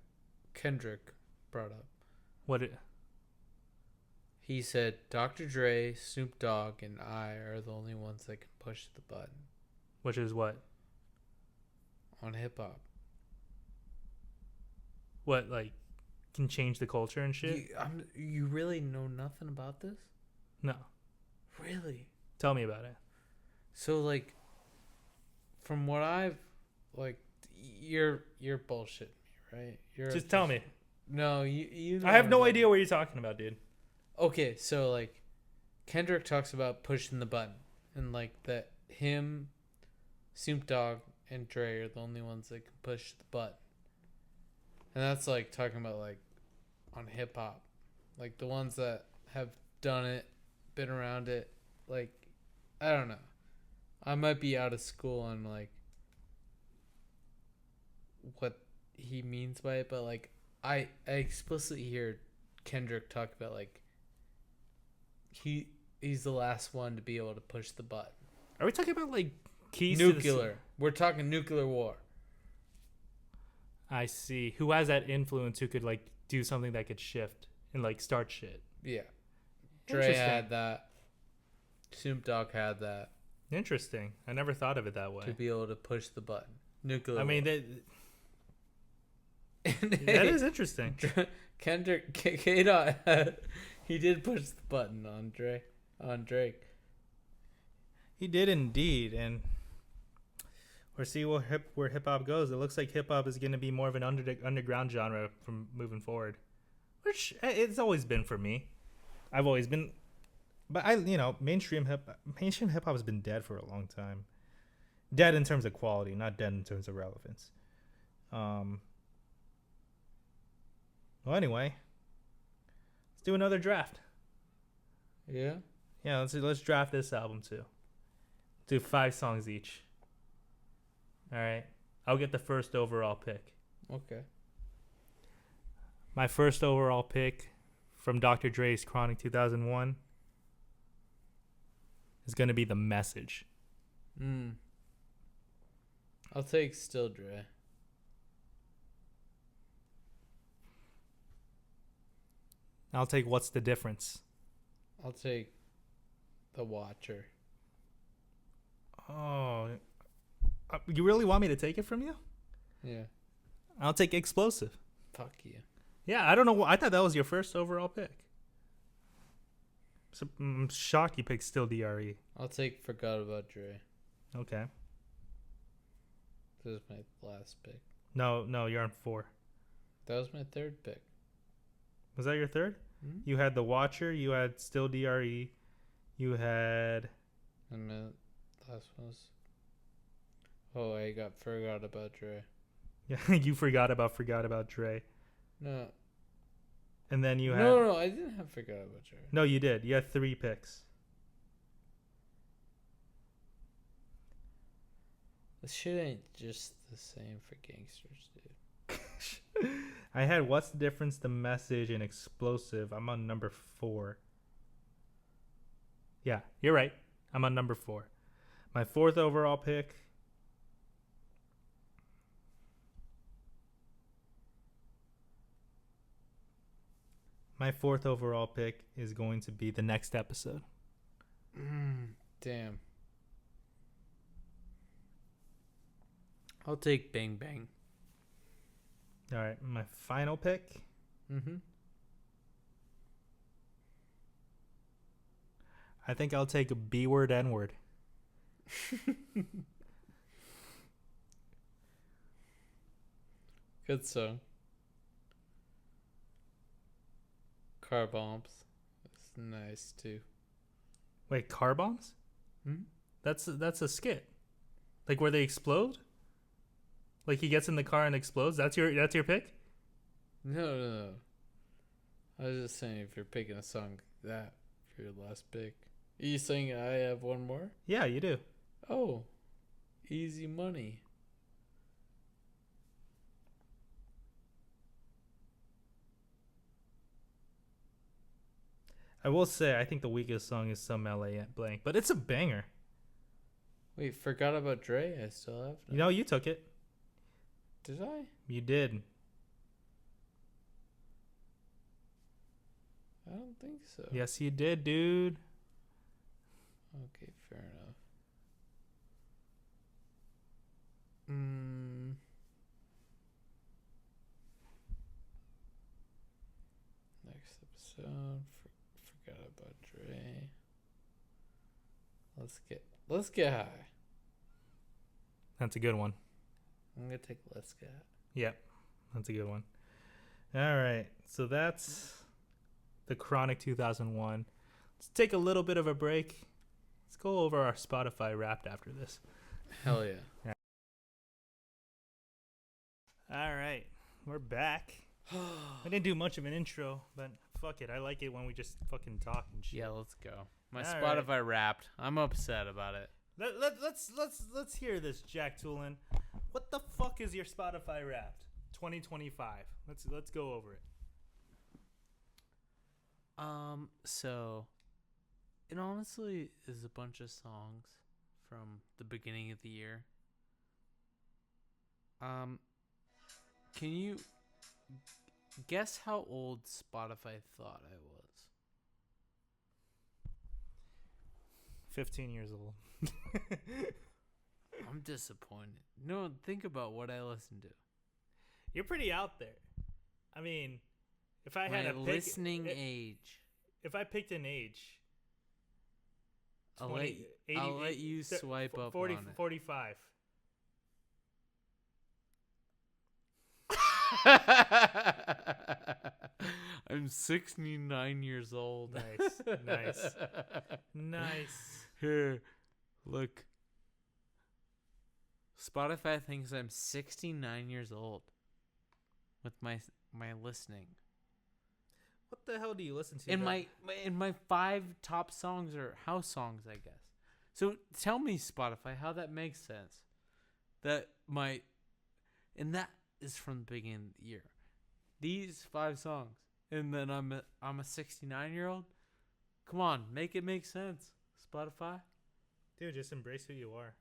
Kendrick brought up. What? He said Dr. Dre, Snoop Dogg, and I are the only ones that can push the button. Which is what? On hip hop. What, like, can change the culture and shit? You really know nothing about this? No. Really? Tell me about it. So, like, from what I've, like, you're bullshitting me, right? Just tell me. No, you know I have no idea what you're talking about, dude. Okay, so, like, Kendrick talks about pushing the button. And, like, that him, Snoop Dogg, and Dre are the only ones that can push the button. And that's, like, talking about, like, on hip-hop. Like, the ones that have done it, been around it. Like, I don't know. I might be out of school on, like, what he means by it, but like I explicitly hear Kendrick talk about like he's the last one to be able to push the button. Are we talking about like keys nuclear? We're talking nuclear war. I see. Who has that influence? Who could like do something that could shift and like start shit? Yeah, Dre had that. Snoop Dogg had that. Interesting. I never thought of it that way. To be able to push the button. Nuclear. I mean, war. that is interesting. Kendrick K-Dot, he did push the button on Drake. He did indeed, and we'll see where hip hop goes. It looks like hip hop is going to be more of an underground genre from moving forward, which it's always been for me. I've always been, but mainstream hip hop has been dead for a long time. Dead in terms of quality, not dead in terms of relevance. Well, anyway, let's do another draft. Yeah. Yeah, let's draft this album too. Do 5 songs each. All right. I'll get the first overall pick. Okay. My first overall pick from Dr. Dre's Chronic 2001 is going to be The Message. I'll take Still Dre. I'll take What's the Difference. I'll take The Watcher. Oh, you really want me to take it from you? Yeah. I'll take Explosive. Fuck you. Yeah, I don't know. I thought that was your first overall pick. So I'm shocked you picked Still DRE. I'll take Forgot About Dre. Okay. This is my last pick. No, you're on 4. That was my third pick. Was that your third? Mm-hmm. You had The Watcher. You had Still DRE. You had... And my last one was... Oh, I got Forgot About Dre. Yeah, you forgot about Dre. No. And then you had... No, I didn't have Forgot About Dre. No, you did. You had 3 picks. This shit ain't just the same for gangsters, dude. I had What's the Difference, The Message, and Explosive. I'm on number 4. Yeah, you're right. I'm on number 4. My 4th overall pick... My 4th overall pick is going to be The Next Episode. Damn. I'll take Bang Bang. All right, my final pick. I think I'll take a B-word, N-word. Good song. Car Bombs. It's nice too. Wait, car bombs? That's a skit. Like where they explode? Like he gets in the car and explodes? That's your pick? No. I was just saying if you're picking a song like that for your last pick. Are you saying I have one more? Yeah, you do. Oh. Easy Money. I will say I think the weakest song is Some LA Blank, but it's a banger. Wait, Forgot About Dre? I still have no. You took it. Did I? You did. I don't think so. Yes, you did, dude. Okay, fair enough. Next episode, Forgot About Dre. Let's get high. That's a good one. I'm gonna take Let's Get High. Yep, that's a good one. All right, so that's the Chronic 2001. Let's take a little bit of a break. Let's go over our Spotify Wrapped after this. Hell yeah. All right, we're back. I didn't do much of an intro, but fuck it. I like it when we just fucking talk and shit. Yeah, let's go. My All Spotify Wrapped. I'm upset about it. Let's hear this, Jack Toolin. What the fuck is your Spotify Wrapped? 2025. Let's go over it. So it honestly is a bunch of songs from the beginning of the year. Can you guess how old Spotify thought I was? 15 years old. I'm disappointed. No, think about what I listen to. You're pretty out there. I mean, if I had My a pick, listening age. if I picked an age, I'll 20, I'll let you swipe up 40, on it. 45. I'm 69 years old. Nice, nice, nice. Here, look. Spotify thinks I'm 69 years old with my listening. What the hell do you listen to? And my 5 top songs are house songs, I guess. So tell me, Spotify, how that makes sense. And that is from the beginning of the year. These 5 songs, and then I'm a 69-year-old. Come on, make it make sense, Spotify. Dude, just embrace who you are.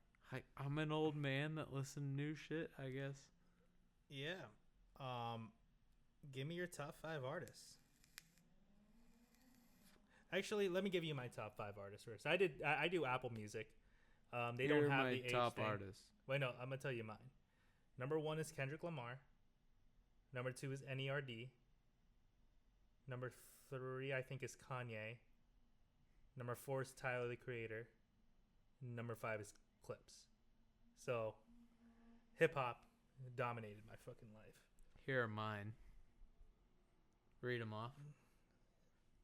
I'm an old man that listens to new shit, I guess. Yeah. Give me your top 5 artists. Actually, let me give you my top 5 artists first. I do Apple Music. They Here don't have my the age top thing. artists. Wait, no, I'm gonna tell you mine. Number 1 is Kendrick Lamar. Number 2 is Nerd. Number 3, I think, is Kanye. Number 4 is Tyler the Creator. Number 5 is Clips. So, hip hop dominated my fucking life. Here are mine. Read them off.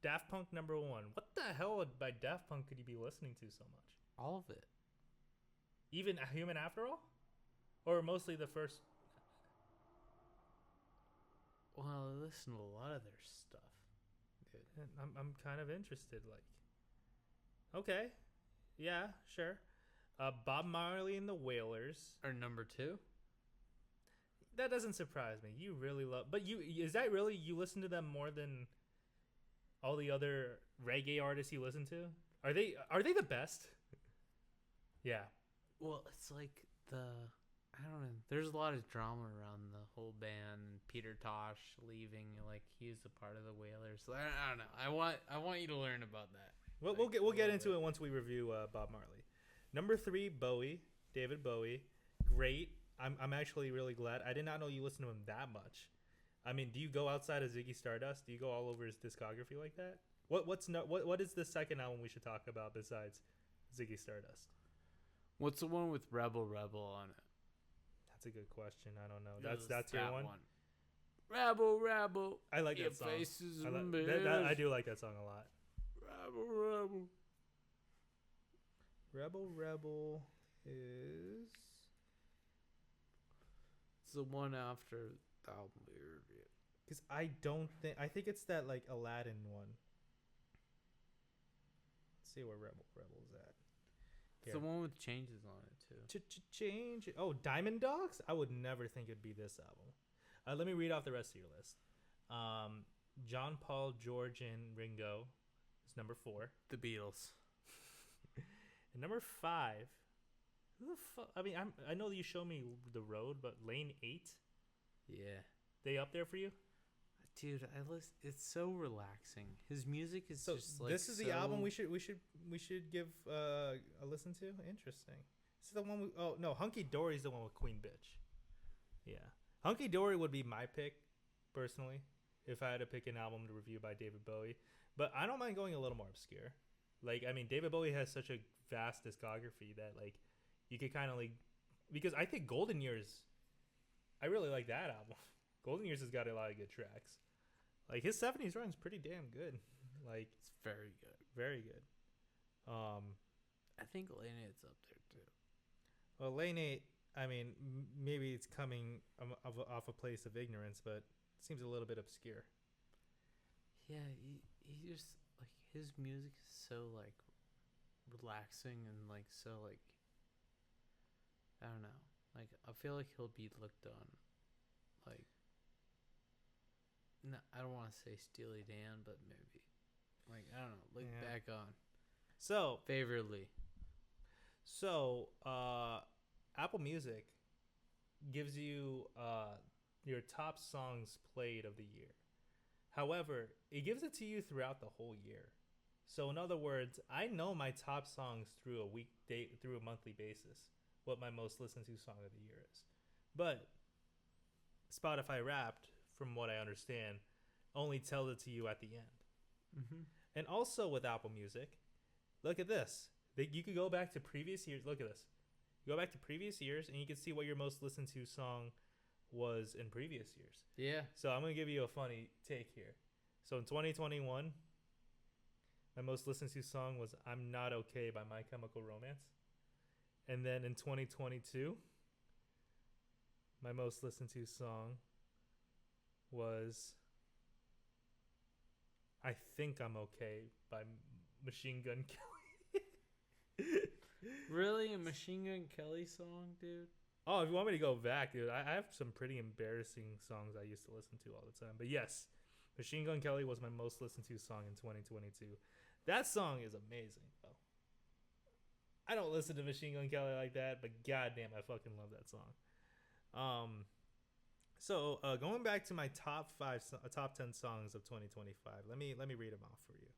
Daft Punk number 1. What the hell by Daft Punk could you be listening to so much? All of it. Even Human After All? Or mostly the first? Well, I listen to a lot of their stuff. Dude. I'm kind of interested. Like, okay, yeah, sure. Bob Marley and the Wailers. Or number 2. That doesn't surprise me. You really love, but is that really you listen to them more than all the other reggae artists you listen to? Are they the best? Yeah. Well, it's like I don't know. There's a lot of drama around the whole band. Peter Tosh leaving, like he's a part of the Wailers. So I don't know. I want you to learn about that. Well, Like, we'll get into it once we review Bob Marley. Number 3, David Bowie. Great. I'm actually really glad. I did not know you listened to him that much. I mean, do you go outside of Ziggy Stardust? Do you go all over his discography like that? What is the second album we should talk about besides Ziggy Stardust? What's the one with Rebel on it? That's a good question. I don't know. That's your one. Rebel. I like Your that song. faces I do like that song a lot. Rebel. Rebel is. It's the one after the album we reviewed. Because I think it's that like Aladdin one. Let's see where Rebel's at. It's the one with changes on it too. Change. Oh, Diamond Dogs? I would never think it'd be this album. Let me read off the rest of your list. John, Paul, George, and Ringo is number 4. The Beatles. And number 5. Who the fuck? I mean, I know you showed me The Road, but Lane 8. Yeah. They up there for you? Dude, it's so relaxing. His music is just like this is the album we should give a listen to. Interesting. This is the one. Hunky Dory is the one with Queen Bitch. Yeah, Hunky Dory would be my pick personally if I had to pick an album to review by David Bowie. But I don't mind going a little more obscure. Like, I mean, David Bowie has such a vast discography that like you could kind of like, because I think Golden Years, I really like that album. Golden Years has got a lot of good tracks. Like, his 70s run is pretty damn good. Like, it's very good. Very good. I think Lane 8's up there too. Well, Lane 8, I mean, maybe it's coming off a place of ignorance, but it seems a little bit obscure. Yeah, he just, like, his music is so, like, relaxing and, like, so, like, I don't know. Like, I feel like he'll be looked on, like, No, I don't want to say Steely Dan, but maybe. Like, I don't know. Look back on. So, Favorably. Apple Music gives you your top songs played of the year. However, it gives it to you throughout the whole year. So in other words, I know my top songs through a monthly basis, what my most listened to song of the year is. But Spotify Wrapped, from what I understand, only tells it to you at the end. Mm-hmm. And also with Apple Music, look at this. You could go back to previous years. Look at this. You go back to previous years, and you can see what your most listened to song was in previous years. Yeah. So I'm going to give you a funny take here. So in 2021, my most listened to song was I'm Not Okay by My Chemical Romance. And then in 2022, my most listened to song was I Think I'm Okay by Machine Gun Kelly. Really? A Machine Gun Kelly song, dude? Oh, if you want me to go back, dude, I have some pretty embarrassing songs I used to listen to all the time. But yes, Machine Gun Kelly was my most listened to song in 2022. That song is amazing, though. I don't listen to Machine Gun Kelly like that, but goddamn, I fucking love that song. So going back to my top 10 songs of 2025, let me read them off for you.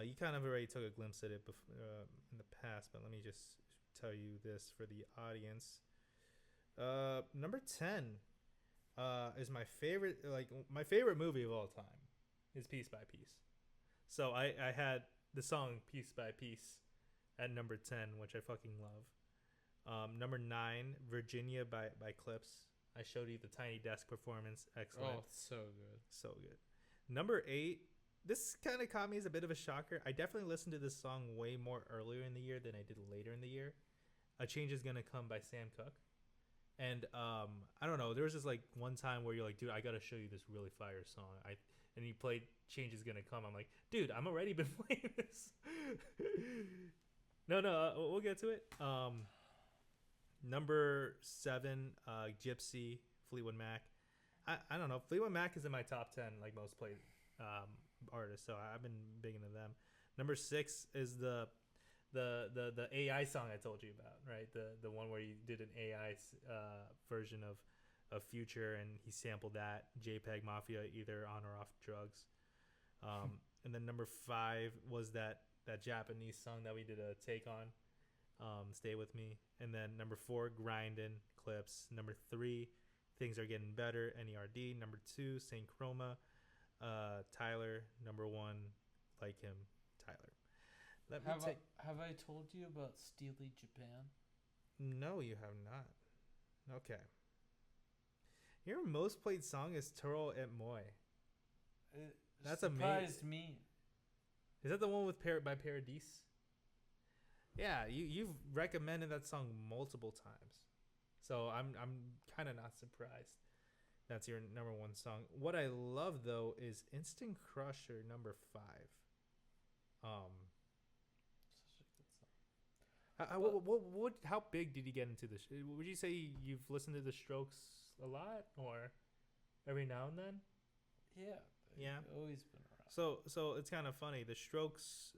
You kind of already took a glimpse at it in the past, but let me just tell you this for the audience. Number 10 is my favorite. Like my favorite movie of all time is Piece by Piece. So I had the song Piece by Piece at number 10, which I fucking love. Number 9, Virginia by Clips. I showed you the Tiny Desk performance. Excellent. Oh, so good. So good. Number 8, this kind of caught me as a bit of a shocker. I definitely listened to this song way more earlier in the year than I did later in the year. A Change Is Gonna Come by Sam Cooke. And I don't know, there was this like one time where you're like, dude, I gotta show you this really fire song. And you played Change Is Gonna Come. I'm like, dude, I'm already been playing this. No, we'll get to it. Number 7, Gypsy, Fleetwood Mac. I don't know. Fleetwood Mac is in my top 10 like most played artists, so I've been big into them. Number 6 is the AI song I told you about, right? The one where you did an AI version of Future, and he sampled that JPEG Mafia, either on or off drugs. And then number 5 was that Japanese song that we did a take on, Stay With Me. And then number 4, Grindin', Clips. Number 3, Things Are Getting Better, NERD. Number 2, Saint Chroma, Tyler. Number 1, Like Him, Tyler. Have I told you about Steely Japan? No, you have not. Okay. Your most played song is Toro et Moi. That's surprised amazing. Me. Is that the one with by Paradise? Yeah, you've recommended that song multiple times, so I'm kind of not surprised. That's your number 1 song. What I love though is Instant Crusher number 5. Such a good song. How big did you get into this? Would you say you've listened to the Strokes a lot, or every now and then? Yeah. Yeah. Always been around. So it's kind of funny. The Strokes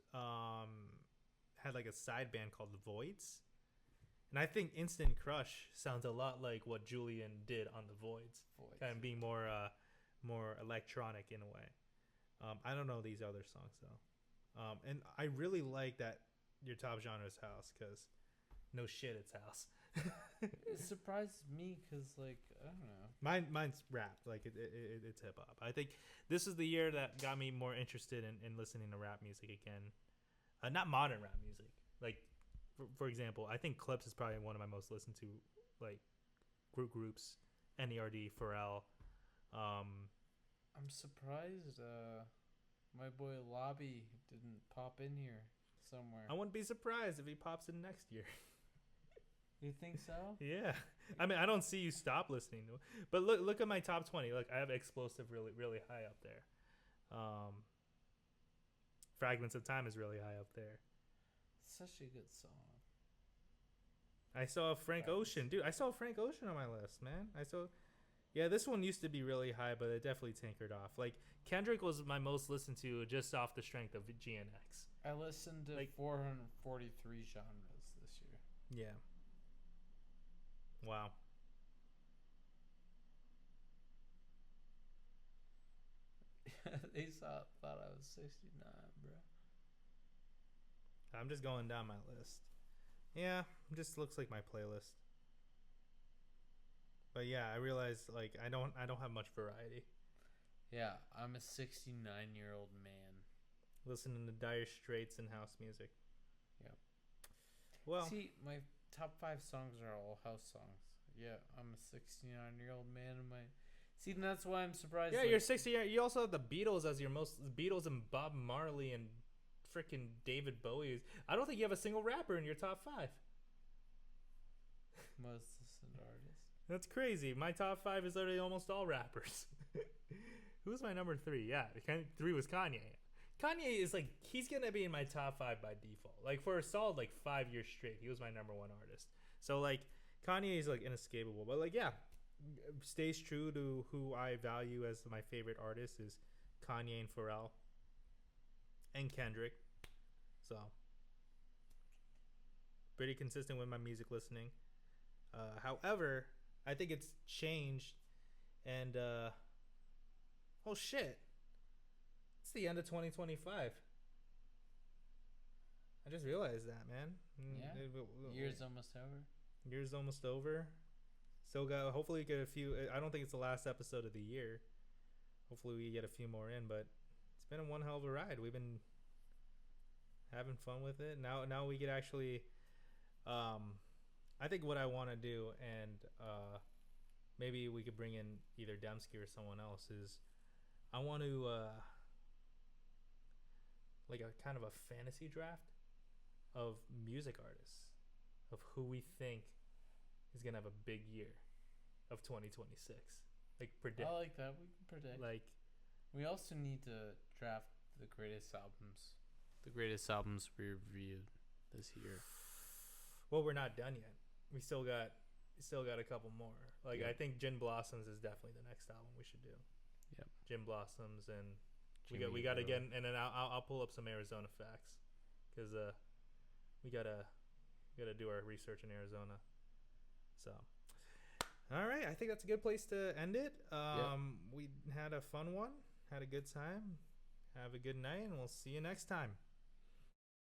had like a side band called the Voids, and I think Instant Crush sounds a lot like what Julian did on the Voids. Kind of being more electronic in a way. I don't know these other songs though, and I really like that your top genre is house, because no shit, it's house. It surprises me because, like, I don't know. Mine's rap. Like it's hip hop. I think this is the year that got me more interested in listening to rap music again. Not modern rap music. Like, for example, I think Clips is probably one of my most listened to, like, groups. NERD, Pharrell. I'm surprised my boy Lobby didn't pop in here somewhere. I wouldn't be surprised if he pops in next year. You think so? Yeah. I mean, I don't see you stop listening to it. But look at my top 20. Look, I have Explosive really, really high up there. Fragments of Time is really high up there. Such a good song. I saw Frank Ocean. Dude, I saw Frank Ocean on my list, man. Yeah, this one used to be really high, but it definitely tinkered off. Like Kendrick was my most listened to just off the strength of GNX. I listened to Like 443 genres this year. yeah. Wow. Thought I was 69, bro. I'm just going down my list. Yeah, just looks like my playlist. But yeah, I realized like I don't have much variety. Yeah, I'm a 69-year-old man. Listening to Dire Straits and house music. Yeah. Well, See, my top 5 songs are all house songs. Yeah, I'm a 69-year-old man in my. See, and that's why I'm surprised. yeah, like, you're 60. You also have the Beatles as your most Beatles and Bob Marley and freaking David Bowie. I don't think you have a single rapper in your top 5. most listened artists. That's crazy. My top 5 is literally almost all rappers. Who's my number 3? Yeah, 3 was Kanye. Kanye is like, he's gonna be in my top 5 by default. Like for a solid like 5 years straight, he was my number 1 artist. So like Kanye is like inescapable. But like yeah, stays true to who I value as my favorite artist is Kanye and Pharrell and Kendrick. So pretty consistent with my music listening. However, I think it's changed, and oh shit, it's the end of 2025. I just realized that, man. Yeah, year's almost over. Year's almost over. Still got. Hopefully, we get a few. I don't think it's the last episode of the year. Hopefully, we get a few more in. But it's been one hell of a ride. We've been having fun with it. Now we could actually. I think what I want to do, and maybe we could bring in either Dembski or someone else, is I want to like a kind of a fantasy draft of music artists, of who we think is gonna have a big year of 2026. Like predict. I like that. We can predict. Like we also need to draft the greatest albums. The greatest albums we reviewed this year. well, we're not done yet. We still got a couple more. Like Yep. I think Gin Blossoms is definitely the next album we should do. Yep. Gin Blossoms, and Jimmy we got to Eat get, World. and then I'll pull up some Arizona facts, because we gotta do our research in Arizona. So all right, I think that's a good place to end it. We had a fun one, had a good time. Have a good night, and we'll see you next time.